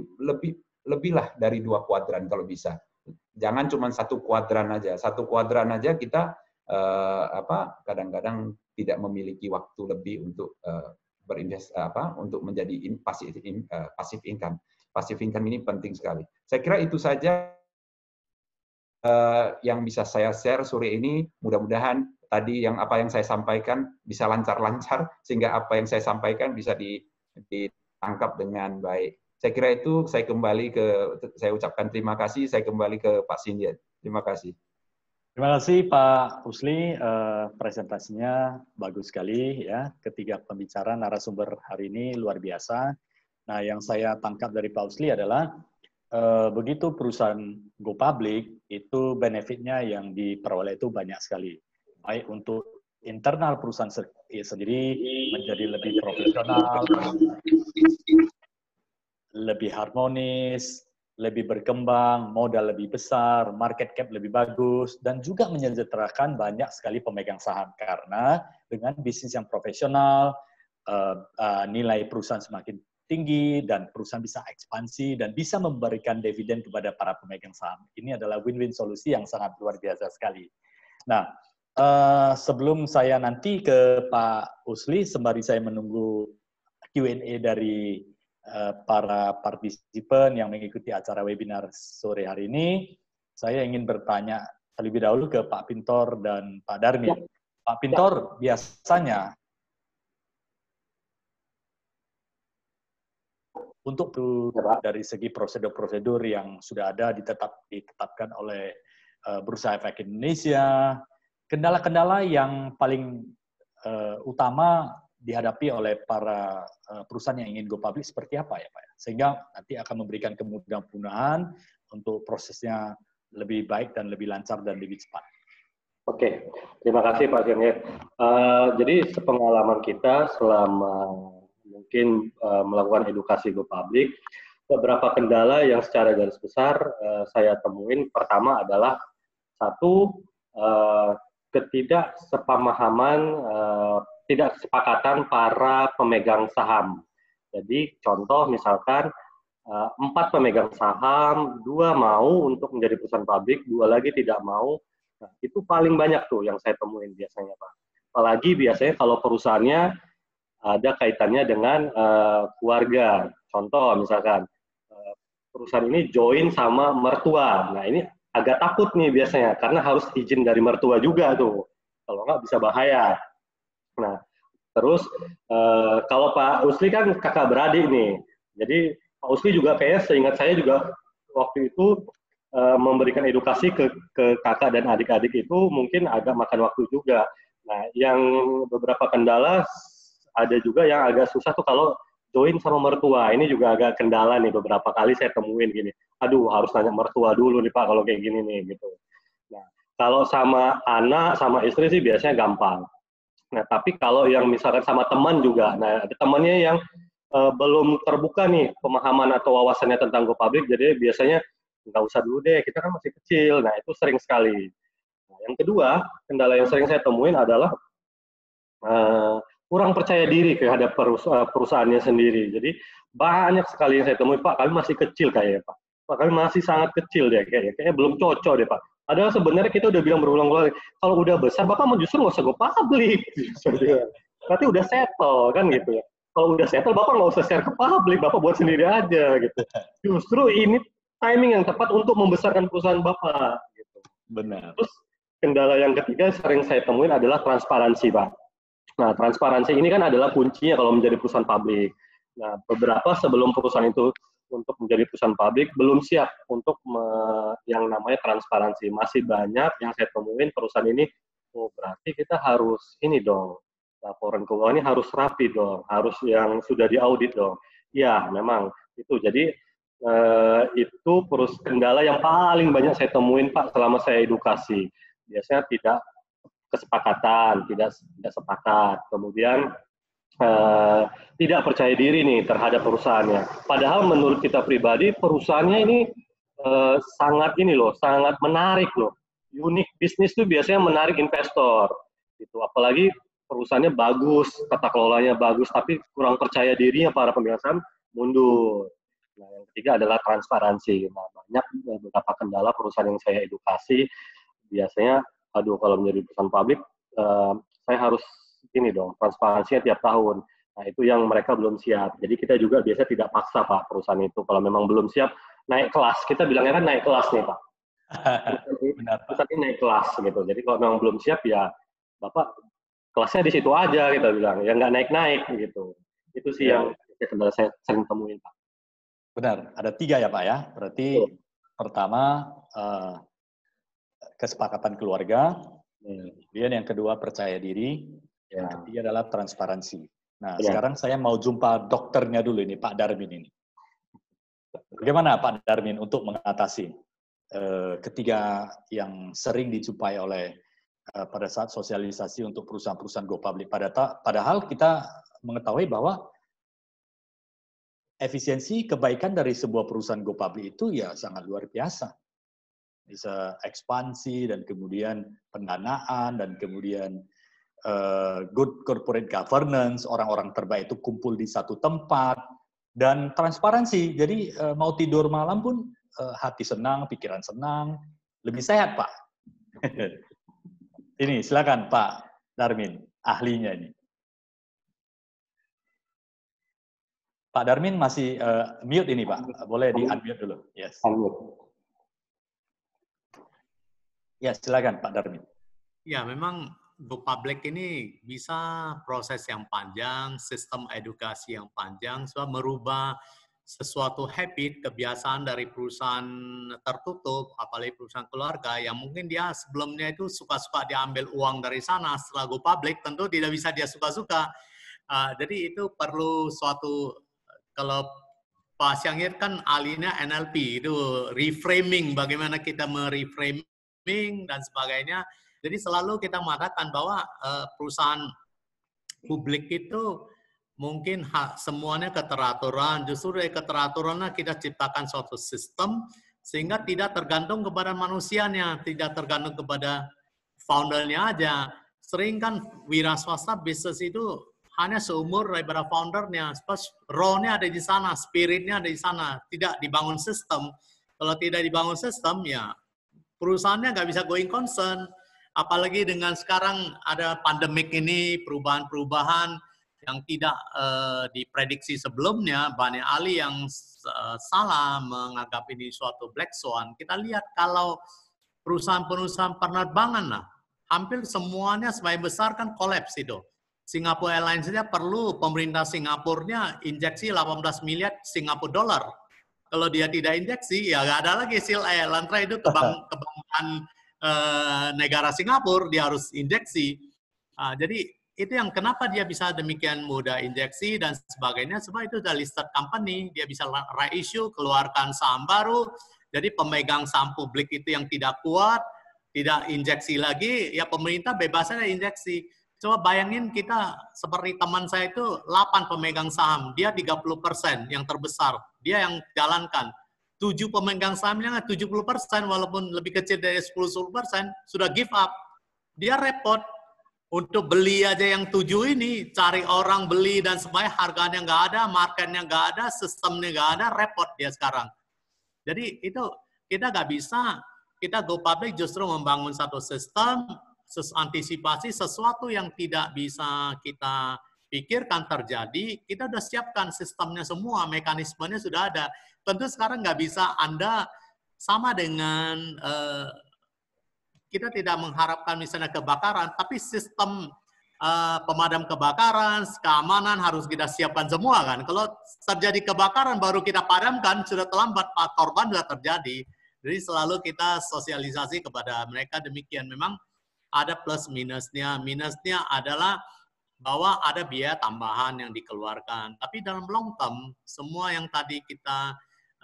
lebihlah dari 2 kuadran kalau bisa. Jangan cuma 1 kuadran aja. 1 kuadran aja kita kadang-kadang tidak memiliki waktu lebih untuk untuk menjadi passive income. Passive income ini penting sekali. Saya kira itu saja yang bisa saya share sore ini. Mudah-mudahan tadi apa yang saya sampaikan bisa lancar-lancar sehingga apa yang saya sampaikan bisa tangkap dengan baik. Saya kira itu saya ucapkan terima kasih, saya kembali ke Pak Sindian. Terima kasih. Terima kasih Pak Usli, presentasinya bagus sekali ya. Ketiga pembicara narasumber hari ini luar biasa. Nah, yang saya tangkap dari Pak Usli adalah begitu perusahaan go public itu benefitnya yang diperoleh itu banyak sekali. Baik untuk internal perusahaan sendiri menjadi lebih profesional, lebih harmonis, lebih berkembang, modal lebih besar, market cap lebih bagus, dan juga menyejahterakan banyak sekali pemegang saham. Karena dengan bisnis yang profesional, nilai perusahaan semakin tinggi, dan perusahaan bisa ekspansi, dan bisa memberikan dividen kepada para pemegang saham. Ini adalah win-win solusi yang sangat luar biasa sekali. Nah, sebelum saya nanti ke Pak Usli, sembari saya menunggu Q&A dari para partisipan yang mengikuti acara webinar sore hari ini, saya ingin bertanya terlebih dahulu ke Pak Pintor dan Pak Darmi. Ya. Pak Pintor, biasanya untuk dari segi prosedur-prosedur yang sudah ada ditetapkan oleh Bursa Efek Indonesia, kendala-kendala yang paling utama dihadapi oleh para perusahaan yang ingin go public seperti apa ya Pak? Sehingga nanti akan memberikan kemudahan untuk prosesnya lebih baik dan lebih lancar dan lebih cepat. Oke, terima kasih Pak Jenir. Jadi sepengalaman kita selama mungkin melakukan edukasi go public, beberapa kendala yang secara garis besar saya temuin. Pertama adalah satu, ketidaksepamahaman, tidak kesepakatan para pemegang saham. Jadi contoh misalkan 4 pemegang saham, 2 mau untuk menjadi perusahaan publik, 2 lagi tidak mau. Nah, itu paling banyak tuh yang saya temuin biasanya Pak. Apalagi biasanya kalau perusahaannya ada kaitannya dengan keluarga. Contoh misalkan perusahaan ini join sama mertua. Nah ini agak takut nih biasanya karena harus izin dari mertua juga tuh. Kalau nggak bisa bahaya. Nah, terus kalau Pak Usli kan kakak beradik nih, jadi Pak Usli juga kayaknya seingat saya juga waktu itu memberikan edukasi ke kakak dan adik-adik itu mungkin agak makan waktu juga. Nah, yang beberapa kendala ada juga yang agak susah tuh kalau join sama mertua. Ini juga agak kendala nih, beberapa kali saya temuin gini. Aduh, harus nanya mertua dulu nih Pak kalau kayak gini nih gitu. Nah, kalau sama anak, sama istri sih biasanya gampang. Nah, tapi kalau yang misalkan sama teman juga, nah ada temannya yang belum terbuka nih pemahaman atau wawasannya tentang go public, jadi biasanya nggak usah dulu deh, kita kan masih kecil. Nah, itu sering sekali. Nah, yang kedua, kendala yang sering saya temuin adalah kurang percaya diri terhadap perusahaannya sendiri. Jadi banyak sekali yang saya temui, Pak, kami masih kecil kayaknya, Pak. Pak, kami masih sangat kecil deh, kayaknya belum cocok deh, Pak. Padahal sebenarnya kita udah bilang berulang-ulang, kalau udah besar, Bapak mau justru nggak usah go public. Berarti udah settle, kan gitu ya. Kalau udah settle, Bapak nggak usah share ke publik, Bapak buat sendiri aja, gitu. Justru ini timing yang tepat untuk membesarkan perusahaan Bapak. Gitu. Benar. Terus kendala yang ketiga sering saya temuin adalah transparansi, Pak. Nah, transparansi ini kan adalah kuncinya kalau menjadi perusahaan publik. Nah, beberapa sebelum perusahaan itu untuk menjadi perusahaan publik belum siap untuk yang namanya transparansi. Masih banyak yang saya temuin perusahaan ini, oh berarti kita harus ini dong, laporan keuangan ini harus rapi dong, harus yang sudah diaudit dong. Ya, memang itu. Jadi itu kendala yang paling banyak saya temuin Pak selama saya edukasi. Biasanya tidak kesepakatan, tidak sepakat. Kemudian tidak percaya diri nih terhadap perusahaannya. Padahal menurut kita pribadi perusahaannya ini sangat menarik loh. Unik bisnis tuh biasanya menarik investor. Gitu. Apalagi perusahaannya bagus, tata kelolanya bagus, tapi kurang percaya dirinya para pemegang saham mundur. Nah, yang ketiga adalah transparansi. Nah, banyak beberapa kendala perusahaan yang saya edukasi biasanya, aduh kalau menjadi perusahaan publik saya harus ini dong, transparansinya tiap tahun. Nah, itu yang mereka belum siap. Jadi kita juga biasa tidak paksa Pak perusahaan itu. Kalau memang belum siap, naik kelas. Kita bilangnya kan naik kelas nih Pak. Benar, Pak. Perusahaan ini naik kelas gitu. Jadi kalau memang belum siap ya Bapak kelasnya di situ aja kita bilang. Ya nggak naik-naik gitu. Itu sih yang Kendala saya sering temuin, Pak. Benar, ada 3 ya Pak ya. Berarti pertama kesepakatan keluarga, kemudian yang kedua percaya diri, yang ketiga adalah transparansi. Nah, sekarang saya mau jumpa dokternya dulu ini, Pak Darmin ini. Bagaimana Pak Darmin untuk mengatasi ketiga yang sering dijumpai oleh pada saat sosialisasi untuk perusahaan-perusahaan go public. Padahal kita mengetahui bahwa efisiensi kebaikan dari sebuah perusahaan go public itu ya sangat luar biasa. Bisa ekspansi dan kemudian pendanaan dan kemudian good corporate governance, orang-orang terbaik itu kumpul di satu tempat dan transparansi. Jadi mau tidur malam pun hati senang, pikiran senang, lebih sehat Pak. Ini silakan Pak Darmin, ahlinya ini. Pak Darmin masih mute ini Pak, boleh di-unmute dulu. Yes. Ya, silakan Pak Darmin. Ya, memang go public ini bisa proses yang panjang, sistem edukasi yang panjang, sebab merubah sesuatu habit, kebiasaan dari perusahaan tertutup, apalagi perusahaan keluarga, yang mungkin dia sebelumnya itu suka-suka diambil uang dari sana, setelah go public tentu tidak bisa dia suka-suka. Jadi itu perlu suatu, kalau Pak Syangir kan ahlinya NLP, itu reframing, bagaimana kita mereframing dan sebagainya. Jadi selalu kita mengatakan bahwa perusahaan publik itu mungkin semuanya keteraturan, justru dari keteraturannya kita ciptakan suatu sistem sehingga tidak tergantung kepada manusianya, tidak tergantung kepada foundernya aja. Sering kan wira swasta bisnis itu hanya seumur daripada foundernya, raw-nya ada di sana, spiritnya ada di sana, tidak dibangun sistem. Kalau tidak dibangun sistem, ya perusahaannya nggak bisa going concern. Apalagi dengan sekarang ada pandemik ini, perubahan-perubahan yang tidak diprediksi sebelumnya, banyak ahli yang salah menganggap ini suatu black swan. Kita lihat kalau perusahaan-perusahaan penerbangan, lah, hampir semuanya sebagian besar kan kolaps itu. Singapore Airlines saja perlu pemerintah Singapurnya injeksi 18 miliar Singapura dolar. Kalau dia tidak injeksi, ya nggak ada lagi Sil Air. Lantas itu kebanggaan negara Singapura, dia harus injeksi. Jadi itu yang kenapa dia bisa demikian mudah injeksi dan sebagainya, sebab itu sudah listed company, dia bisa reissue, keluarkan saham baru, jadi pemegang saham publik itu yang tidak kuat, tidak injeksi lagi, ya pemerintah bebas saja injeksi. Coba bayangin kita, seperti teman saya itu 8 pemegang saham, dia 30% yang terbesar, dia yang jalankan. 7 pemegang sahamnya 70%, walaupun lebih kecil dari 10% sudah give up. Dia repot untuk beli aja yang 7 ini, cari orang beli dan sebagainya, harganya nggak ada, marketnya nggak ada, sistemnya nggak ada, repot dia sekarang. Jadi itu kita nggak bisa, kita go public justru membangun satu sistem, antisipasi sesuatu yang tidak bisa kita pikirkan terjadi, kita sudah siapkan sistemnya semua, mekanismenya sudah ada. Tentu sekarang nggak bisa Anda sama dengan, kita tidak mengharapkan misalnya kebakaran, tapi sistem pemadam kebakaran, keamanan harus kita siapkan semua kan. Kalau terjadi kebakaran baru kita padamkan, sudah terlambat, korban sudah terjadi. Jadi selalu kita sosialisasi kepada mereka demikian. Memang ada plus minusnya. Minusnya adalah bahwa ada biaya tambahan yang dikeluarkan. Tapi dalam long term, semua yang tadi kita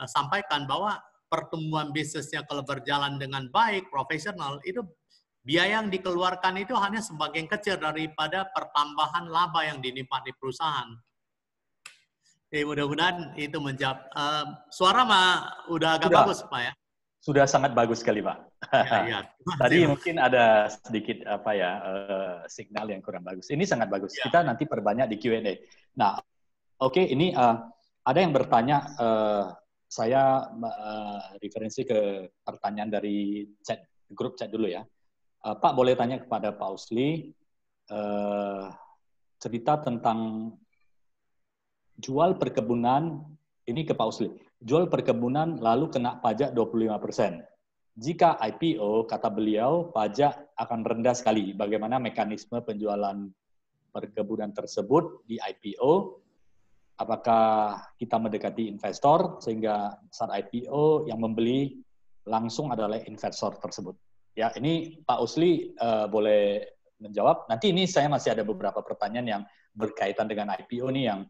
sampaikan bahwa pertumbuhan bisnisnya kalau berjalan dengan baik, profesional, itu biaya yang dikeluarkan itu hanya sebagian kecil daripada pertambahan laba yang dinikmati perusahaan. Mudah-mudahan itu menjawab. Suara mah udah agak bagus, Pak ya? Sudah sangat bagus sekali, Pak. Ya. Tadi mungkin ada sedikit signal yang kurang bagus. Ini sangat bagus. Ya. Kita nanti perbanyak di Q&A. Nah, oke, ini ada yang bertanya. Saya referensi ke pertanyaan dari grup chat dulu ya. Pak boleh tanya kepada Pak Usli cerita tentang jual perkebunan ini ke Pak Usli. Jual perkebunan lalu kena pajak 25%. Jika IPO, kata beliau, pajak akan rendah sekali. Bagaimana mekanisme penjualan perkebunan tersebut di IPO? apakah kita mendekati investor sehingga saat IPO yang membeli langsung adalah investor tersebut. Ya, ini Pak Usli boleh menjawab. Nanti ini saya masih ada beberapa pertanyaan yang berkaitan dengan IPO nih yang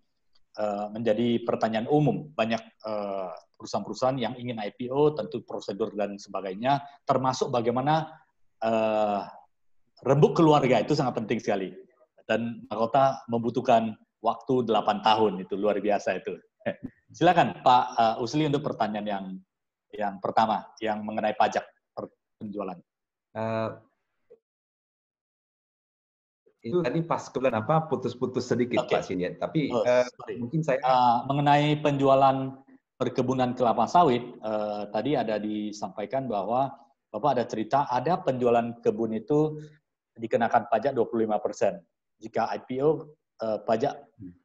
menjadi pertanyaan umum. Banyak perusahaan-perusahaan yang ingin IPO, tentu prosedur dan sebagainya, termasuk bagaimana rembuk keluarga itu sangat penting sekali. Dan Mahkota membutuhkan waktu 8 tahun, itu luar biasa itu. Silakan Pak Usli untuk pertanyaan yang pertama, yang mengenai pajak penjualan. Itu tadi pas kebetulan putus-putus sedikit Pak Siniat, tapi mungkin saya mengenai penjualan perkebunan kelapa sawit tadi ada disampaikan bahwa Bapak ada cerita ada penjualan kebun itu dikenakan pajak 25%. Jika IPO pajak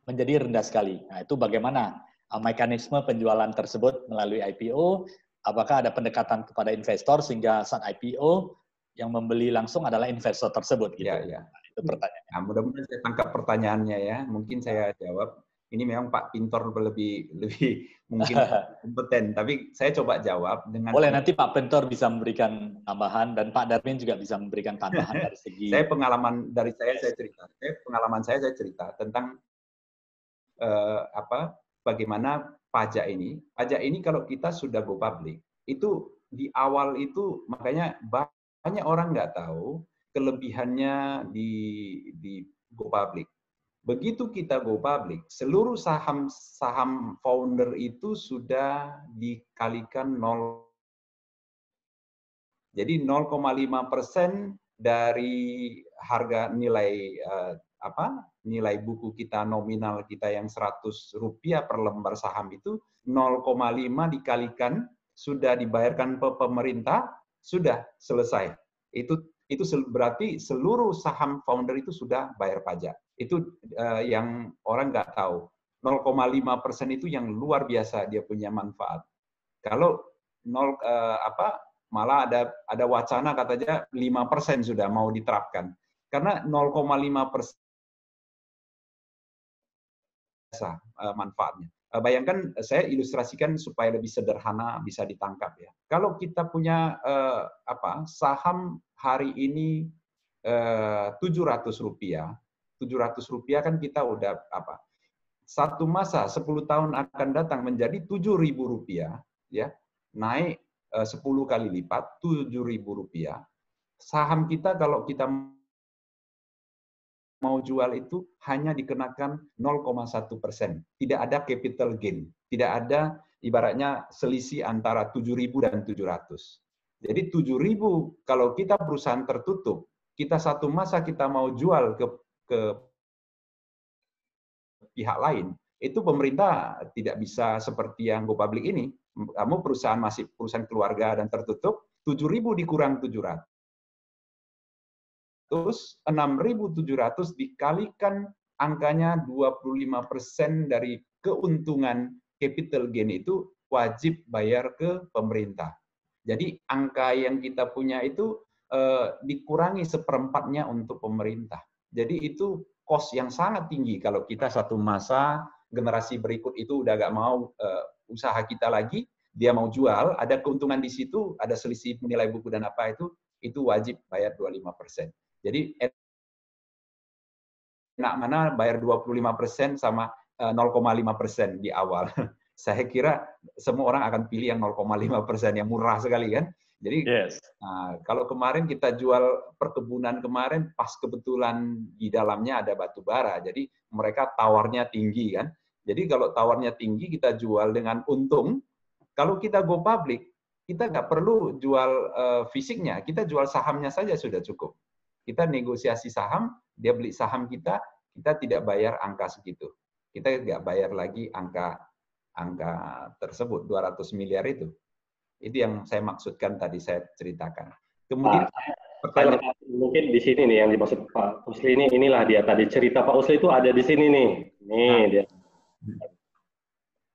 menjadi rendah sekali. Nah, itu bagaimana mekanisme penjualan tersebut melalui IPO? Apakah ada pendekatan kepada investor sehingga saat IPO yang membeli langsung adalah investor tersebut gitu. Ya. Itu pertanyaannya. Nah, mudah-mudahan saya tangkap pertanyaannya ya. Mungkin saya jawab. Ini memang Pak Pintor lebih mungkin kompeten, tapi saya coba jawab dengan. Boleh nanti Pak Pintor bisa memberikan tambahan dan Pak Darmin juga bisa memberikan tambahan dari segi. Pengalaman saya cerita. Pengalaman saya cerita tentang bagaimana pajak ini. Pajak ini kalau kita sudah go public, itu di awal itu makanya banyak orang nggak tahu kelebihannya di go public. Begitu kita go public, seluruh saham founder itu sudah dikalikan 0. Jadi 0,5% dari harga nilai nilai buku kita nominal kita yang Rp100 per lembar saham itu 0,5 dikalikan sudah dibayarkan ke pemerintah, sudah selesai. Itu berarti seluruh saham founder itu sudah bayar pajak. Itu yang orang nggak tahu. 0,5% itu yang luar biasa dia punya manfaat. Kalau malah ada wacana katanya 5% sudah mau diterapkan. Karena 0,5% manfaatnya. Bayangkan saya ilustrasikan supaya lebih sederhana bisa ditangkap ya. Kalau kita punya saham hari ini Rp700, Rp700 kan kita udah satu masa 10 tahun akan datang menjadi Rp7.000 ya, naik 10 kali lipat Rp7.000. Saham kita kalau kita mau jual itu hanya dikenakan 0,1%. Tidak ada capital gain. Tidak ada ibaratnya selisih antara 7.000 dan 700. Jadi 7.000 kalau kita perusahaan tertutup, kita satu masa kita mau jual ke pihak lain, itu pemerintah tidak bisa seperti yang go public ini. Kamu masih perusahaan keluarga dan tertutup, 7.000 dikurang 700. Terus 6.700 dikalikan angkanya 25% dari keuntungan capital gain itu wajib bayar ke pemerintah. Jadi angka yang kita punya itu dikurangi seperempatnya untuk pemerintah. Jadi itu cost yang sangat tinggi kalau kita satu masa generasi berikut itu udah gak mau usaha kita lagi, dia mau jual, ada keuntungan di situ, ada selisih nilai buku dan apa itu wajib bayar 25%. Jadi enak mana bayar 25% sama 0,5% di awal. Saya kira semua orang akan pilih yang 0,5% yang murah sekali kan. Jadi kalau kemarin kita jual perkebunan kemarin pas kebetulan di dalamnya ada batu bara. Jadi mereka tawarnya tinggi kan. Jadi kalau tawarnya tinggi kita jual dengan untung. Kalau kita go public, kita nggak perlu jual fisiknya. Kita jual sahamnya saja sudah cukup. Kita negosiasi saham, dia beli saham kita tidak bayar angka segitu. Kita nggak bayar lagi angka tersebut, 200 miliar itu. Itu yang saya maksudkan tadi saya ceritakan. Kemudian pertanyaan mungkin di sini nih yang dimaksud Pak Usli inilah dia tadi cerita Pak Usli itu ada di sini nih. Nih dia.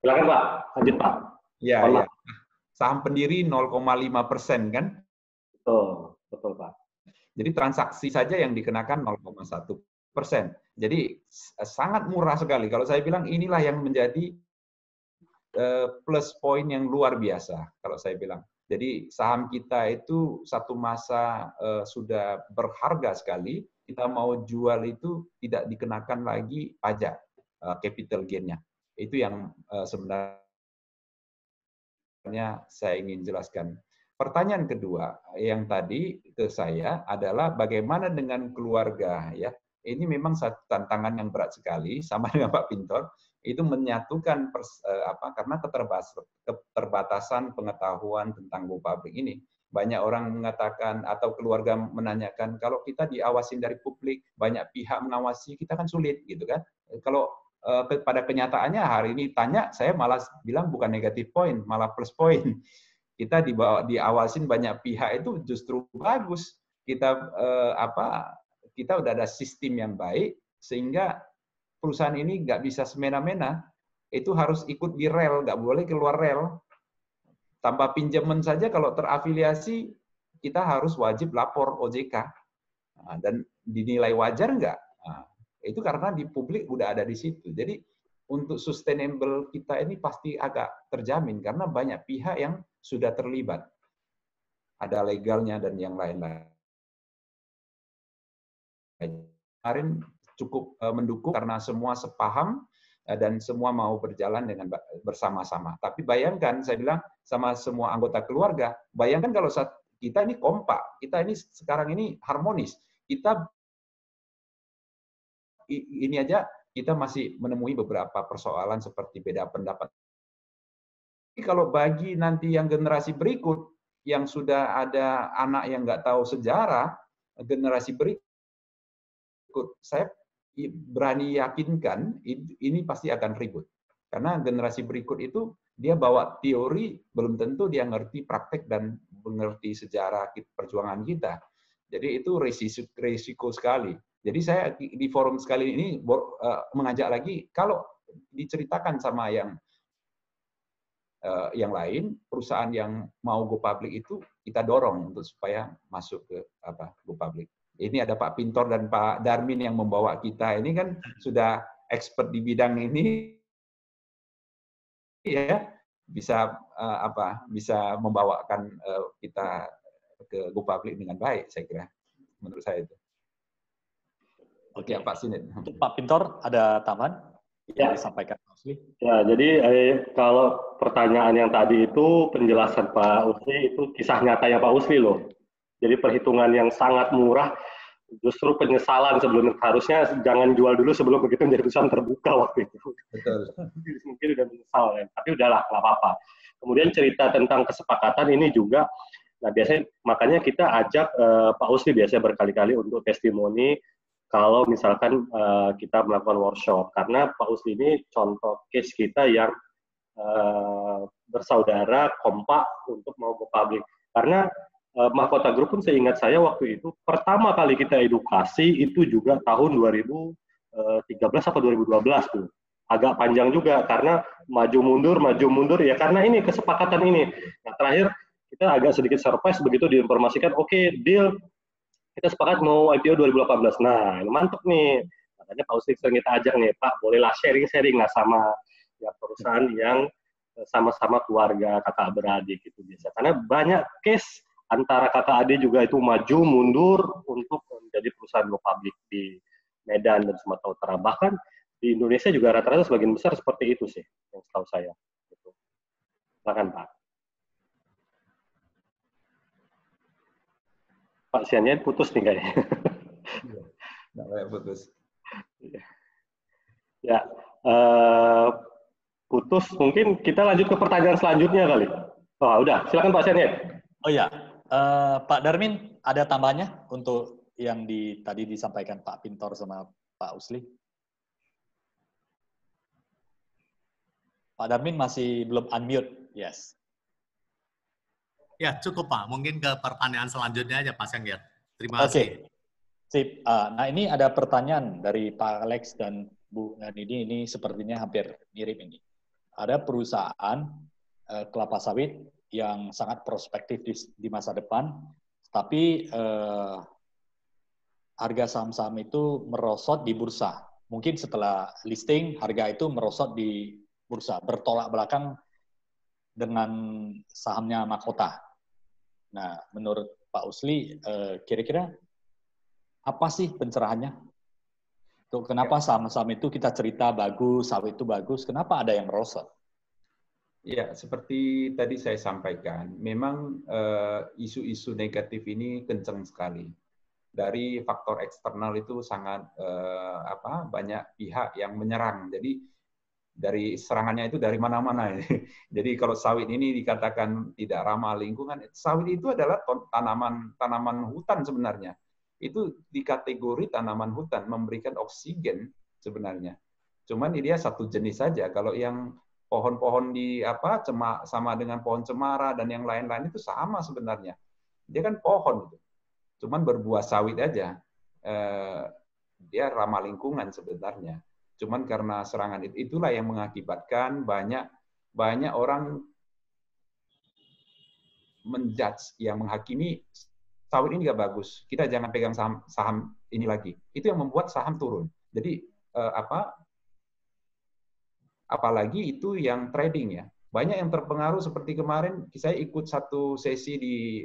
Silakan Pak, lanjut Pak. Ya. Saham pendiri 0,5% kan? Betul Pak. Jadi transaksi saja yang dikenakan 0,1%. Jadi sangat murah sekali. Kalau saya bilang inilah yang menjadi plus point yang luar biasa kalau saya bilang. Jadi saham kita itu satu masa sudah berharga sekali. Kita mau jual itu tidak dikenakan lagi pajak capital gain-nya. Itu yang sebenarnya saya ingin jelaskan. Pertanyaan kedua yang tadi ke saya adalah bagaimana dengan keluarga, ya. Ini memang satu tantangan yang berat sekali, sama dengan Pak Pintor, itu menyatukan karena keterbatasan pengetahuan tentang go public ini. Banyak orang mengatakan atau keluarga menanyakan, kalau kita diawasin dari publik, banyak pihak mengawasi, kita kan sulit, gitu kan. Kalau pada kenyataannya hari ini tanya, saya malah bilang bukan negatif point, malah plus point. Kita diawasin banyak pihak itu justru bagus. Kita udah ada sistem yang baik sehingga perusahaan ini nggak bisa semena-mena. Itu harus ikut di rel, nggak boleh keluar rel. Tanpa pinjaman saja kalau terafiliasi kita harus wajib lapor OJK dan dinilai wajar nggak? Itu karena di publik udah ada di situ. Jadi untuk sustainable kita ini pasti agak terjamin karena banyak pihak yang sudah terlibat. Ada legalnya dan yang lain-lain. Kemarin cukup mendukung karena semua sepaham dan semua mau berjalan dengan bersama-sama. Tapi bayangkan, saya bilang sama semua anggota keluarga, bayangkan kalau kita ini kompak, kita ini sekarang ini harmonis. Ini aja kita masih menemui beberapa persoalan seperti beda pendapat. Tapi kalau bagi nanti yang generasi berikut, yang sudah ada anak yang nggak tahu sejarah, generasi berikut, saya berani yakinkan ini pasti akan ribut. Karena generasi berikut itu dia bawa teori, belum tentu dia ngerti praktek dan mengerti sejarah perjuangan kita. Jadi itu risiko sekali. Jadi saya di forum sekali ini mengajak lagi, kalau diceritakan sama yang lain, perusahaan yang mau go public itu kita dorong untuk supaya masuk ke go public. Ini ada Pak Pintor dan Pak Darmin yang membawa kita. Ini kan sudah expert di bidang ini, ya bisa bisa membawakan kita ke go public dengan baik, saya kira. Menurut saya itu. Oke, Pak Sinit. Untuk Pak Pintor ada tambahan yang disampaikan Pak Usli? Ya, jadi kalau pertanyaan yang tadi itu penjelasan Pak Usli itu kisah nyatanya Pak Usli loh. Jadi perhitungan yang sangat murah, justru penyesalan sebelum harusnya jangan jual dulu sebelum begitu menjadi perusahaan terbuka waktu itu. Betul. Mungkin udah menyesal ya, tapi udahlah nggak apa-apa. Kemudian cerita tentang kesepakatan ini juga, nah biasanya makanya kita ajak Pak Usli biasanya berkali-kali untuk testimoni kalau misalkan kita melakukan workshop, karena Pak Usli ini contoh case kita yang bersaudara kompak untuk mau go public. Karena Mahkota Group pun seingat saya waktu itu pertama kali kita edukasi itu juga tahun 2013 atau 2012 tuh. Agak panjang juga karena maju mundur ya karena ini kesepakatan ini. Nah, terakhir kita agak sedikit surprise begitu diinformasikan oke, deal kita sepakat mau IPO 2018. Nah, mantap nih. Makanya Pak Usli sering kita ajak nih, Pak, bolehlah sharing-sharing lah sama ya, perusahaan yang sama-sama keluarga kakak beradik gitu biasa. Karena banyak case antara kakak adik juga itu maju mundur untuk menjadi perusahaan go public di Medan dan Sumatera Utara. Bahkan di Indonesia juga rata-rata sebagian besar seperti itu sih, yang setahu saya. Gitu. Silakan Pak. Pak Siannya putus nih kayaknya. Nggak boleh putus. Ya, putus. Mungkin kita lanjut ke pertanyaan selanjutnya kali. Oh, udah. Silakan Pak Siannya. Oh ya. Pak Darmin, ada tambahannya untuk yang tadi disampaikan Pak Pintor sama Pak Usli? Pak Darmin masih belum unmute, yes. Ya, cukup Pak. Mungkin ke pertanyaan selanjutnya aja Pak Sengger. Terima kasih. Sip. Nah ini ada pertanyaan dari Pak Alex dan Bu Nandini, ini sepertinya hampir mirip ini. Ada perusahaan kelapa sawit yang sangat prospektif di masa depan, tapi harga saham-saham itu merosot di bursa. mungkin setelah listing harga itu merosot di bursa, bertolak belakang dengan sahamnya Mahkota. Nah, menurut Pak Usli, kira-kira apa sih pencerahannya? Tuh, kenapa saham-saham itu kita cerita bagus, sawit itu bagus, kenapa ada yang merosot? Ya, seperti tadi saya sampaikan, memang isu-isu negatif ini kencang sekali. Dari faktor eksternal itu sangat banyak pihak yang menyerang. Jadi dari serangannya itu dari mana-mana. Jadi kalau sawit ini dikatakan tidak ramah lingkungan, sawit itu adalah tanaman hutan sebenarnya. Itu di kategori tanaman hutan, memberikan oksigen sebenarnya. Cuman dia satu jenis saja. Kalau yang pohon-pohon di sama dengan pohon cemara dan yang lain-lain itu sama sebenarnya. Dia kan pohon itu. Cuman berbuah sawit aja. Dia ramah lingkungan sebenarnya. Cuman karena serangan itulah yang mengakibatkan banyak orang menjudge, yang menghakimi sawit ini nggak bagus. Kita jangan pegang saham ini lagi. Itu yang membuat saham turun. Jadi apalagi itu yang trading ya. Banyak yang terpengaruh seperti kemarin saya ikut satu sesi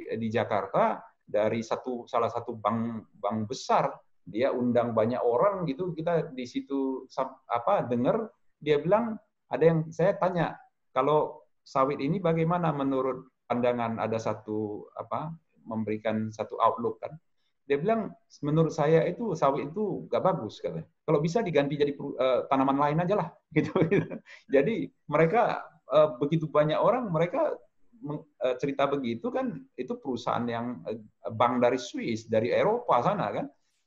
di Jakarta dari salah satu bank besar. Dia undang banyak orang gitu, kita di situ dengar dia bilang, ada yang saya tanya, kalau sawit ini bagaimana menurut pandangan, ada satu memberikan satu outlook kan. Dia bilang, menurut saya itu sawit itu nggak bagus katanya. Kalau bisa diganti jadi tanaman lain aja lah gitu. Jadi mereka begitu banyak orang mereka cerita begitu kan, itu perusahaan yang bank dari Swiss, dari Eropa sana kan.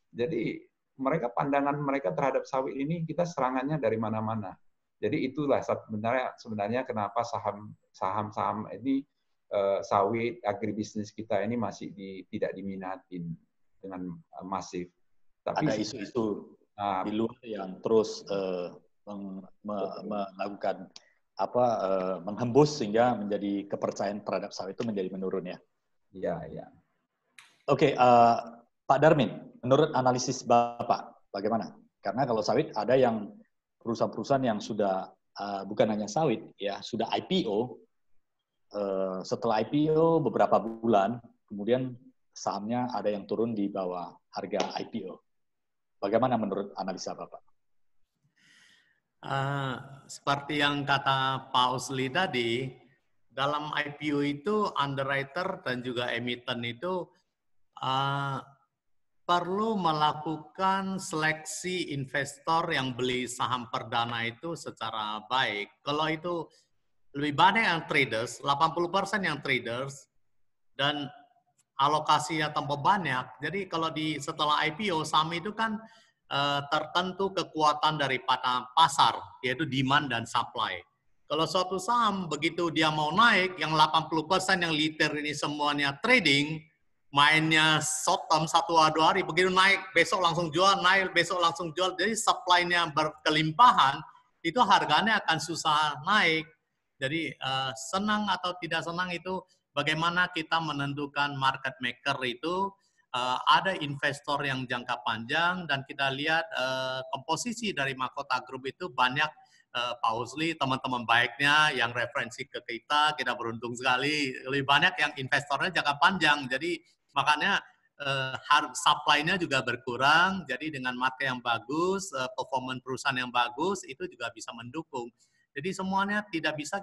Jadi mereka pandangan mereka terhadap sawit ini, kita serangannya dari mana-mana. Jadi itulah sebenarnya kenapa saham-saham ini, sawit, agribisnis kita ini masih tidak diminatin dengan masif. Tapi ada isu-isu di luar yang terus melakukan menghembus sehingga menjadi kepercayaan terhadap sawit itu menjadi menurun ya. Iya. Oke, Pak Darmin, menurut analisis Bapak bagaimana? Karena kalau sawit ada yang perusahaan-perusahaan yang sudah bukan hanya sawit ya, sudah IPO. Setelah IPO beberapa bulan, kemudian sahamnya ada yang turun di bawah harga IPO. Bagaimana menurut analisa Bapak? Seperti yang kata Pak Usli tadi, dalam IPO itu underwriter dan juga emiten itu perlu melakukan seleksi investor yang beli saham perdana itu secara baik. Kalau itu lebih banyak yang traders, 80% yang traders, dan alokasinya tambah banyak. Jadi kalau setelah IPO, saham itu kan tertentu kekuatan daripada pasar, yaitu demand dan supply. Kalau suatu saham begitu dia mau naik, yang 80% yang liter ini semuanya trading, mainnya short term 1-2 hari, begitu naik, besok langsung jual, naik, besok langsung jual. Jadi supply-nya berkelimpahan, itu harganya akan susah naik. Jadi senang atau tidak senang itu bagaimana kita menentukan market maker itu. Ada investor yang jangka panjang dan kita lihat komposisi dari Mahkota Group itu banyak Pak Usli, teman-teman baiknya yang referensi ke kita beruntung sekali. Lebih banyak yang investornya jangka panjang, jadi makanya supply-nya juga berkurang. Jadi dengan market yang bagus, performance perusahaan yang bagus, itu juga bisa mendukung. Jadi semuanya tidak bisa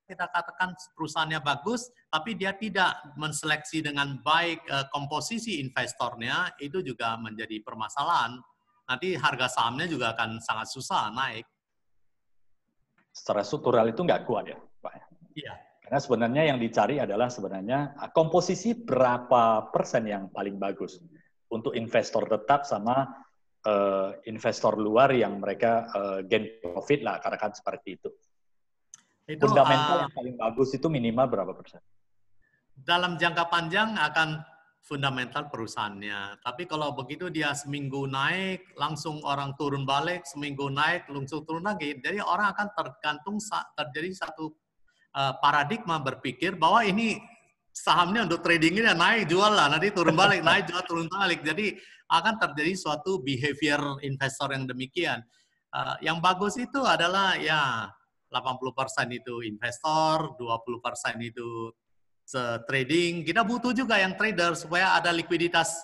kita katakan perusahaannya bagus, tapi dia tidak menseleksi dengan baik komposisi investornya, itu juga menjadi permasalahan. Nanti harga sahamnya juga akan sangat susah naik. Secara struktural itu nggak kuat ya, Pak? Iya. Karena sebenarnya yang dicari adalah sebenarnya komposisi berapa persen yang paling bagus untuk investor tetap sama investor luar yang mereka gain profit lah, katakan seperti itu. Fundamental yang paling bagus itu minimal berapa persen? Dalam jangka panjang akan fundamental perusahaannya. Tapi kalau begitu dia seminggu naik, langsung orang turun balik, seminggu naik, langsung turun lagi. Jadi orang akan terjadi satu paradigma berpikir bahwa ini sahamnya untuk tradingnya naik, jual lah, nanti turun balik, naik, jual, turun balik. Jadi akan terjadi suatu behavior investor yang demikian. Yang bagus itu adalah ya 80% itu investor, 20% itu trading. Kita butuh juga yang trader supaya ada likuiditas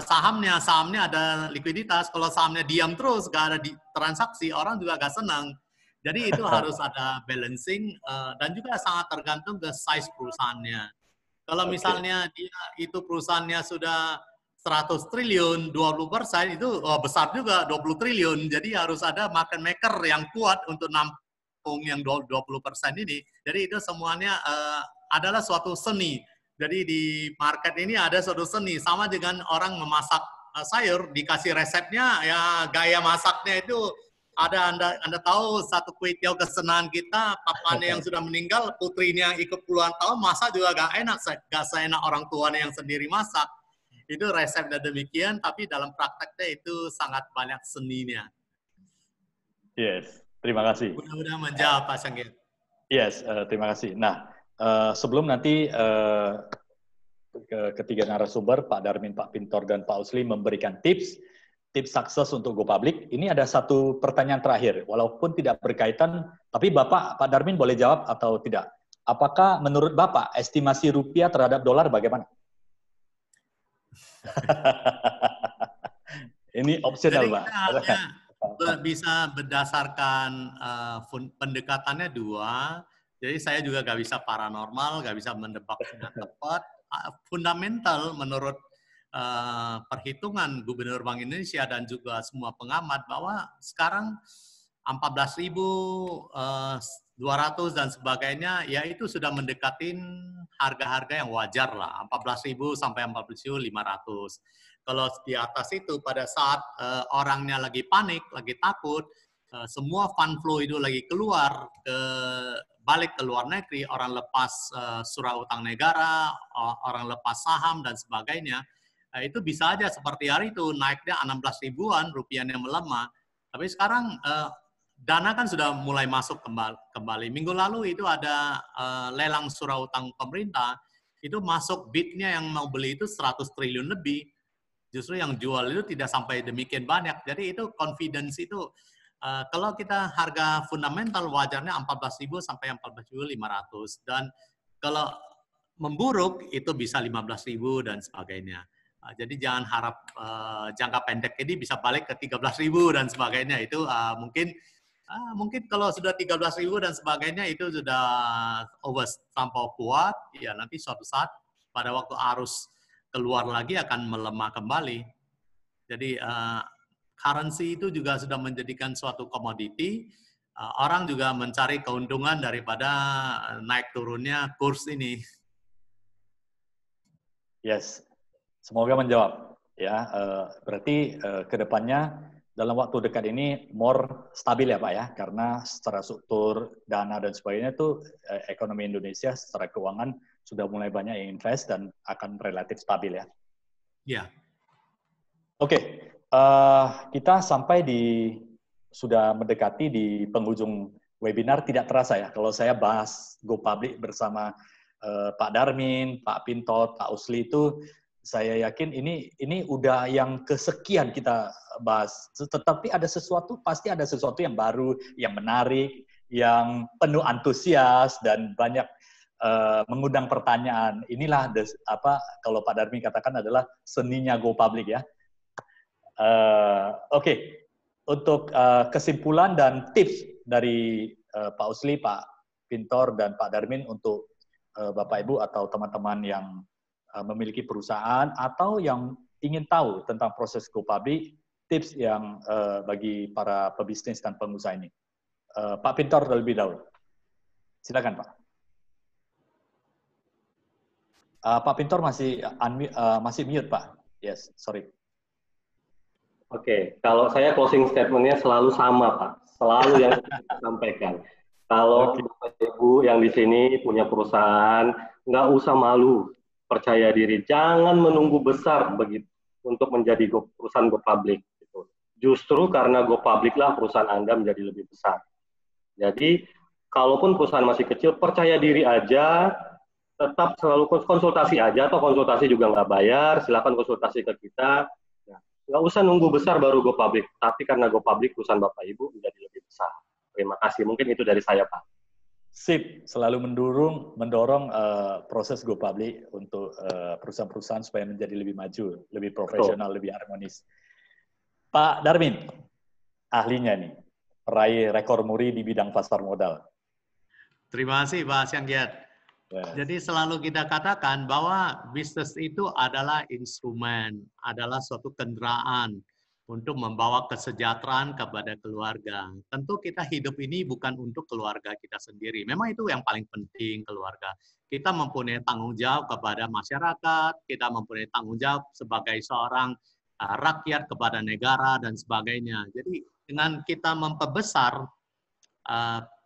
sahamnya ada likuiditas. Kalau sahamnya diam terus, gak ada transaksi, orang juga gak senang. Jadi itu harus ada balancing dan juga sangat tergantung ke size perusahaannya. Kalau misalnya dia itu perusahaannya sudah 100 triliun, 20% itu besar juga, 20 triliun. Jadi harus ada market maker yang kuat untuk nampung yang 20% ini. Jadi itu semuanya adalah suatu seni. Jadi di market ini ada suatu seni. Sama dengan orang memasak sayur, dikasih resepnya, ya gaya masaknya itu ada. Anda tahu satu kue tiaw kesenangan kita, papanya yang sudah meninggal, putrinya ikut puluhan tahun, masak juga gak enak. Gak seenak orang tuanya yang sendiri masak. Itu resepnya demikian, tapi dalam prakteknya itu sangat banyak seninya. Yes, terima kasih. Mudah-mudahan menjawab, Pak Sanggit. Yes, terima kasih. Nah, sebelum nanti ketiga narasumber, Pak Darmin, Pak Pintor, dan Pak Usli memberikan tips sukses untuk Go Public, ini ada satu pertanyaan terakhir, walaupun tidak berkaitan, tapi Bapak, Pak Darmin boleh jawab atau tidak. Apakah menurut Bapak, estimasi rupiah terhadap dolar bagaimana? Ini opsional, Pak. Bisa berdasarkan pendekatannya dua. Jadi saya juga nggak bisa paranormal, nggak bisa mendebak dengan tepat. Fundamental menurut perhitungan Gubernur Bank Indonesia dan juga semua pengamat bahwa sekarang 14.200 dan sebagainya, ya itu sudah mendekatin harga-harga yang wajar lah, 14.000 sampai 14.500. Kalau di atas itu pada saat orangnya lagi panik, lagi takut, semua fund flow itu lagi keluar, balik ke luar negeri, orang lepas surah utang negara, orang lepas saham dan sebagainya, itu bisa aja seperti hari itu naiknya 16 ribuan, rupiahnya melemah. Tapi sekarang dana kan sudah mulai masuk kembali. Minggu lalu itu ada lelang surah utang pemerintah, itu masuk bidnya yang mau beli itu 100 triliun lebih. Justru yang jual itu tidak sampai demikian banyak. Jadi itu confidence itu, kalau kita harga fundamental wajarnya 14.000 sampai 14.500. Dan kalau memburuk itu bisa 15.000 dan sebagainya. Jadi jangan harap jangka pendek ini bisa balik ke 13.000 dan sebagainya. Itu mungkin kalau sudah 13.000 dan sebagainya itu sudah terlampau kuat, ya nanti suatu saat pada waktu arus keluar lagi akan melemah kembali. Jadi currency itu juga sudah menjadikan suatu komoditi. Orang juga mencari keuntungan daripada naik turunnya kurs ini. Yes, semoga menjawab. Ya, berarti kedepannya dalam waktu dekat ini more stabil ya Pak ya, karena secara struktur dana dan sebagainya itu ekonomi Indonesia secara keuangan sudah mulai banyak yang invest dan akan relatif stabil ya. Iya. Oke, kita sampai sudah mendekati di penghujung webinar, tidak terasa ya kalau saya bahas Go Public bersama Pak Darmin, Pak Pintor, Pak Usli itu saya yakin ini udah yang kesekian kita bahas. Tetapi pasti ada sesuatu yang baru, yang menarik, yang penuh antusias dan banyak mengundang pertanyaan. Inilah kalau Pak Darmin katakan adalah seninya Go Public ya. Oke. Untuk kesimpulan dan tips dari Pak Usli, Pak Pintor, dan Pak Darmin untuk Bapak Ibu atau teman-teman yang memiliki perusahaan atau yang ingin tahu tentang proses Go Public, tips yang bagi para pebisnis dan pengusaha ini. Pak Pintor terlebih dahulu. Silakan Pak. Pak Pintor masih mute Pak. Yes, sorry. Oke, kalau saya closing statement-nya selalu sama Pak, selalu yang saya sampaikan. Kalau Bapak Ibu yang di sini punya perusahaan, nggak usah malu, percaya diri, jangan menunggu besar begitu untuk menjadi perusahaan Go Public. Gitu. Justru karena Go Public lah perusahaan Anda menjadi lebih besar. Jadi, kalaupun perusahaan masih kecil, percaya diri aja, tetap selalu konsultasi aja, atau konsultasi juga nggak bayar, silakan konsultasi ke kita. Nah, Nggak usah nunggu besar baru go public, tapi karena go public perusahaan Bapak Ibu menjadi lebih besar. Terima kasih. Mungkin itu dari saya, Pak. Sip, selalu mendorong proses go public untuk perusahaan-perusahaan supaya menjadi lebih maju, lebih profesional, lebih harmonis. Pak Darmin, ahlinya nih, peraih rekor muri di bidang pasar modal. Terima kasih Pak Syanggiat. Yes. Jadi selalu kita katakan bahwa bisnis itu adalah instrumen, adalah suatu kendaraan untuk membawa kesejahteraan kepada keluarga. Tentu kita hidup ini bukan untuk keluarga kita sendiri. Memang itu yang paling penting, keluarga. Kita mempunyai tanggung jawab kepada masyarakat, kita mempunyai tanggung jawab sebagai seorang rakyat kepada negara dan sebagainya. Jadi dengan kita memperbesar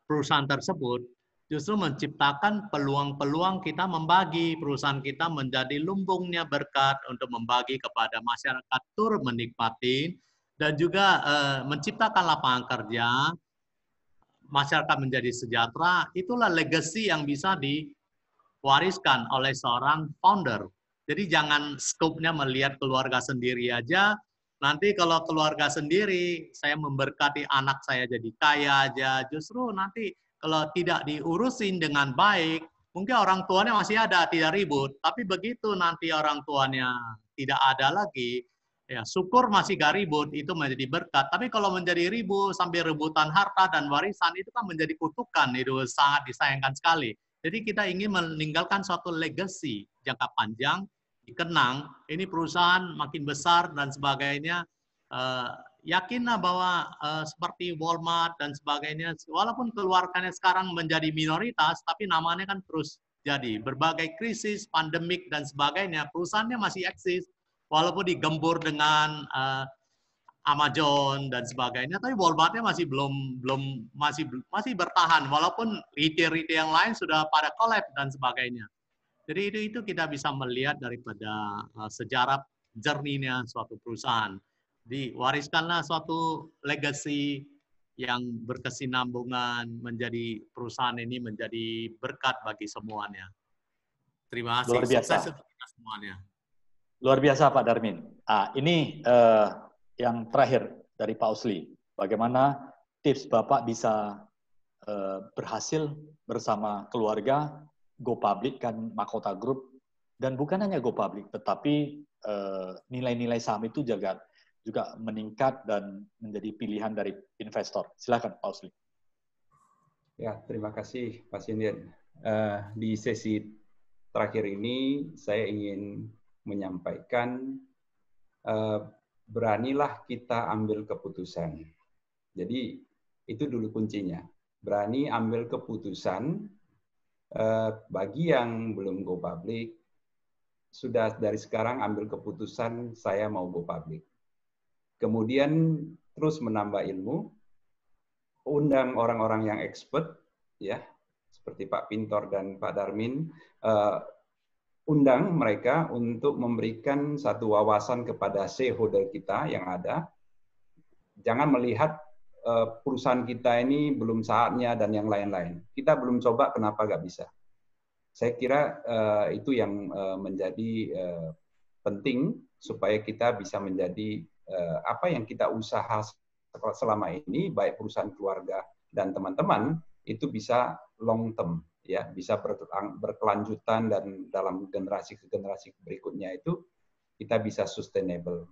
perusahaan tersebut, justru menciptakan peluang-peluang kita membagi perusahaan kita menjadi lumbungnya berkat untuk membagi kepada masyarakat tur menikmati dan juga menciptakan lapangan kerja, masyarakat menjadi sejahtera. Itulah legacy yang bisa diwariskan oleh seorang founder. Jadi jangan skopnya melihat keluarga sendiri aja. Nanti kalau keluarga sendiri, saya memberkati anak saya jadi kaya aja, justru nanti kalau tidak diurusin dengan baik, mungkin orang tuanya masih ada, tidak ribut. Tapi begitu nanti orang tuanya tidak ada lagi, ya syukur masih gak ribut, itu menjadi berkat. Tapi kalau menjadi ribut, sampai rebutan harta dan warisan, itu kan menjadi kutukan, itu sangat disayangkan sekali. Jadi kita ingin meninggalkan suatu legacy jangka panjang, dikenang, ini perusahaan makin besar dan sebagainya, yakinlah bahwa seperti Walmart dan sebagainya, walaupun keluarganya sekarang menjadi minoritas, tapi namanya kan terus jadi. Berbagai krisis, pandemik dan sebagainya, perusahaannya masih eksis, walaupun digembur dengan Amazon dan sebagainya, tapi Walmart-nya masih masih bertahan, walaupun retail-retail yang lain sudah pada collapse dan sebagainya. Jadi itu kita bisa melihat daripada sejarah jerninya suatu perusahaan. Diwariskanlah suatu legacy yang berkesinambungan menjadi perusahaan ini menjadi berkat bagi semuanya. Terima kasih. Luar biasa. Sukses untuk kita semuanya. Luar biasa Pak Darmin. Ini yang terakhir dari Pak Osli. Bagaimana tips Bapak bisa berhasil bersama keluarga go public kan Mahkota Group, dan bukan hanya go public, tetapi nilai-nilai saham itu juga meningkat dan menjadi pilihan dari investor. Silakan Pak Osli. Ya, terima kasih Pak Sindian. Di sesi terakhir ini saya ingin menyampaikan beranilah kita ambil keputusan. Jadi itu dulu kuncinya. Berani ambil keputusan. Bagi yang belum go public, sudah dari sekarang ambil keputusan saya mau go public. Kemudian terus menambah ilmu, undang orang-orang yang expert, ya seperti Pak Pintor dan Pak Darmin, undang mereka untuk memberikan satu wawasan kepada shareholder kita yang ada. Jangan melihat perusahaan kita ini belum saatnya dan yang lain-lain. Kita belum coba, kenapa nggak bisa? Saya kira itu yang menjadi penting supaya kita bisa menjadi apa yang kita usaha selama ini, baik perusahaan keluarga dan teman-teman, itu bisa long term, ya, bisa berkelanjutan dan dalam generasi ke generasi berikutnya itu kita bisa sustainable.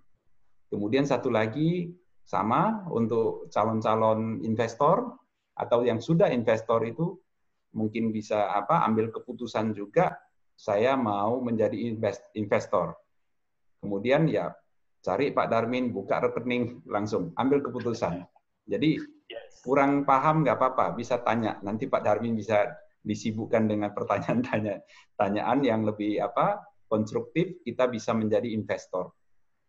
Kemudian satu lagi, sama untuk calon-calon investor atau yang sudah investor itu mungkin bisa ambil keputusan juga, saya mau menjadi investor. Kemudian ya cari Pak Darmin, buka rekening, langsung ambil keputusan. Jadi kurang paham nggak apa-apa, bisa tanya. Nanti Pak Darmin bisa disibukkan dengan pertanyaan yang lebih konstruktif, kita bisa menjadi investor.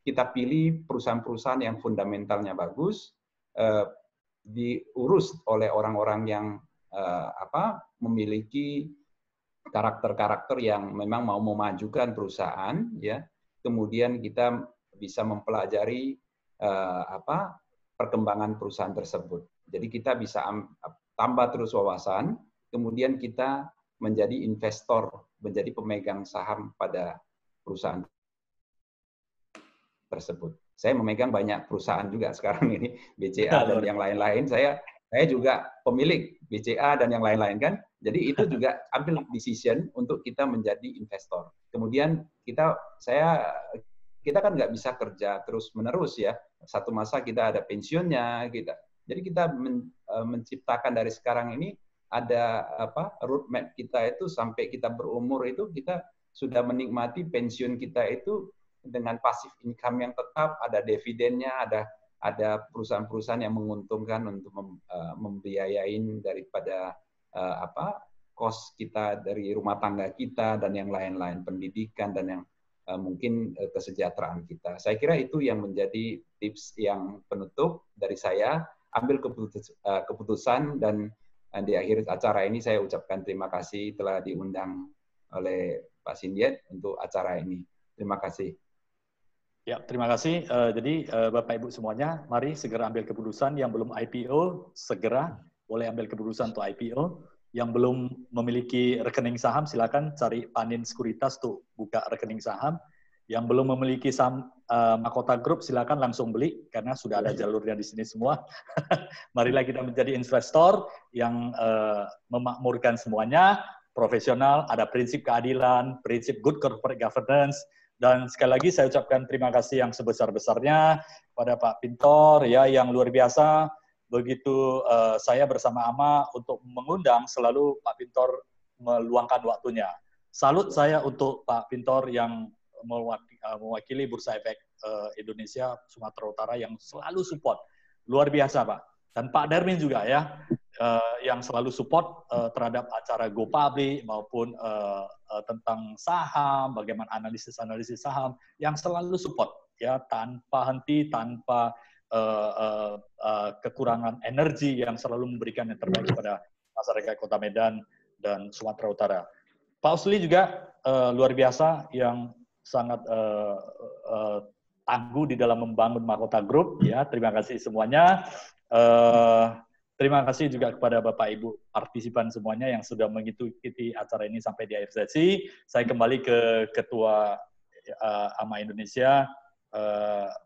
Kita pilih perusahaan-perusahaan yang fundamentalnya bagus, diurus oleh orang-orang yang memiliki karakter-karakter yang memang mau memajukan perusahaan, ya. Kemudian kita bisa mempelajari perkembangan perusahaan tersebut. Jadi kita bisa tambah terus wawasan, kemudian kita menjadi investor, menjadi pemegang saham pada perusahaan tersebut. saya memegang banyak perusahaan juga sekarang ini, BCA dan yang lain-lain. Saya juga pemilik BCA dan yang lain-lain kan. Jadi itu juga ambil decision untuk kita menjadi investor. Kemudian kita kan nggak bisa kerja terus-menerus ya. Satu masa kita ada pensiunnya, jadi kita menciptakan dari sekarang ini ada roadmap kita itu sampai kita berumur itu kita sudah menikmati pensiun kita itu dengan passive income yang tetap, ada dividennya, ada perusahaan-perusahaan yang menguntungkan untuk membiayain daripada cost kita dari rumah tangga kita dan yang lain-lain, pendidikan dan yang mungkin kesejahteraan kita. Saya kira itu yang menjadi tips yang penutup dari saya. Ambil keputusan dan di akhir acara ini saya ucapkan terima kasih telah diundang oleh Pak Sindiet untuk acara ini. Terima kasih. Ya, terima kasih. Jadi Bapak Ibu semuanya, mari segera ambil keputusan. Yang belum IPO, segera boleh ambil keputusan untuk IPO. Yang belum memiliki rekening saham, silakan cari Panin Sekuritas tuh buka rekening saham. Yang belum memiliki saham Mahkota Group, silakan langsung beli karena sudah ada jalurnya di sini semua. Marilah kita menjadi investor yang memakmurkan semuanya, profesional, ada prinsip keadilan, prinsip good corporate governance. Dan sekali lagi saya ucapkan terima kasih yang sebesar-besarnya pada Pak Pintor ya yang luar biasa. Begitu saya bersama AMA untuk mengundang, selalu Pak Pintor meluangkan waktunya. Salut saya untuk Pak Pintor yang mewakili Bursa Efek Indonesia Sumatera Utara yang selalu support. Luar biasa Pak. Dan Pak Darmin juga ya, yang selalu support terhadap acara Go Public maupun tentang saham, bagaimana analisis-analisis saham, yang selalu support ya tanpa henti, tanpa kekurangan energi, yang selalu memberikan yang terbaik kepada masyarakat Kota Medan dan Sumatera Utara. Pak Usli juga luar biasa yang sangat tangguh di dalam membangun Mahkota Group ya. Terima kasih semuanya. Terima kasih juga kepada Bapak Ibu partisipan semuanya yang sudah mengikuti acara ini sampai di akhir sesi. Saya kembali ke Ketua AMA Indonesia,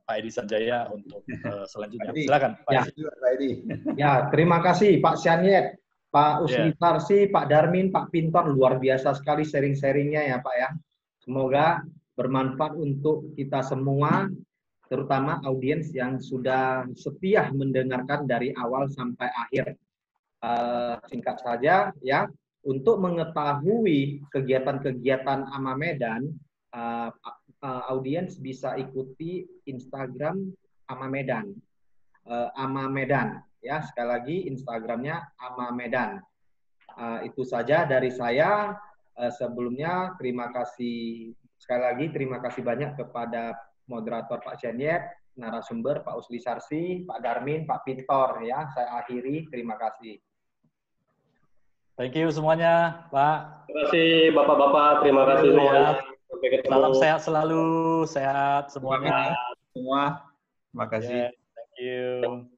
Pak Edi Sanjaya untuk selanjutnya. Silakan Pak Edi. Ya, terima kasih Pak Syaniet, Pak Usli Tarsi, Pak Darmin, Pak Pintor, luar biasa sekali sharing-sharingnya ya Pak ya. Semoga bermanfaat untuk kita semua, terutama audiens yang sudah setia mendengarkan dari awal sampai akhir. Singkat saja ya, untuk mengetahui kegiatan-kegiatan AMA Medan, audiens bisa ikuti Instagram AMA Medan. AMA Medan ya, sekali lagi Instagramnya AMA Medan. Itu saja dari saya. Sebelumnya terima kasih sekali lagi, terima kasih banyak kepada moderator Pak Syaniet, narasumber Pak Usli Sarsi, Pak Darmin, Pak Pintor ya. Saya akhiri, terima kasih. Thank you semuanya, Pak. Terima kasih Bapak-bapak, terima kasih semuanya. Sampai ketemu. Salam sehat selalu, sehat semuanya. Semua, terima kasih. Thank you.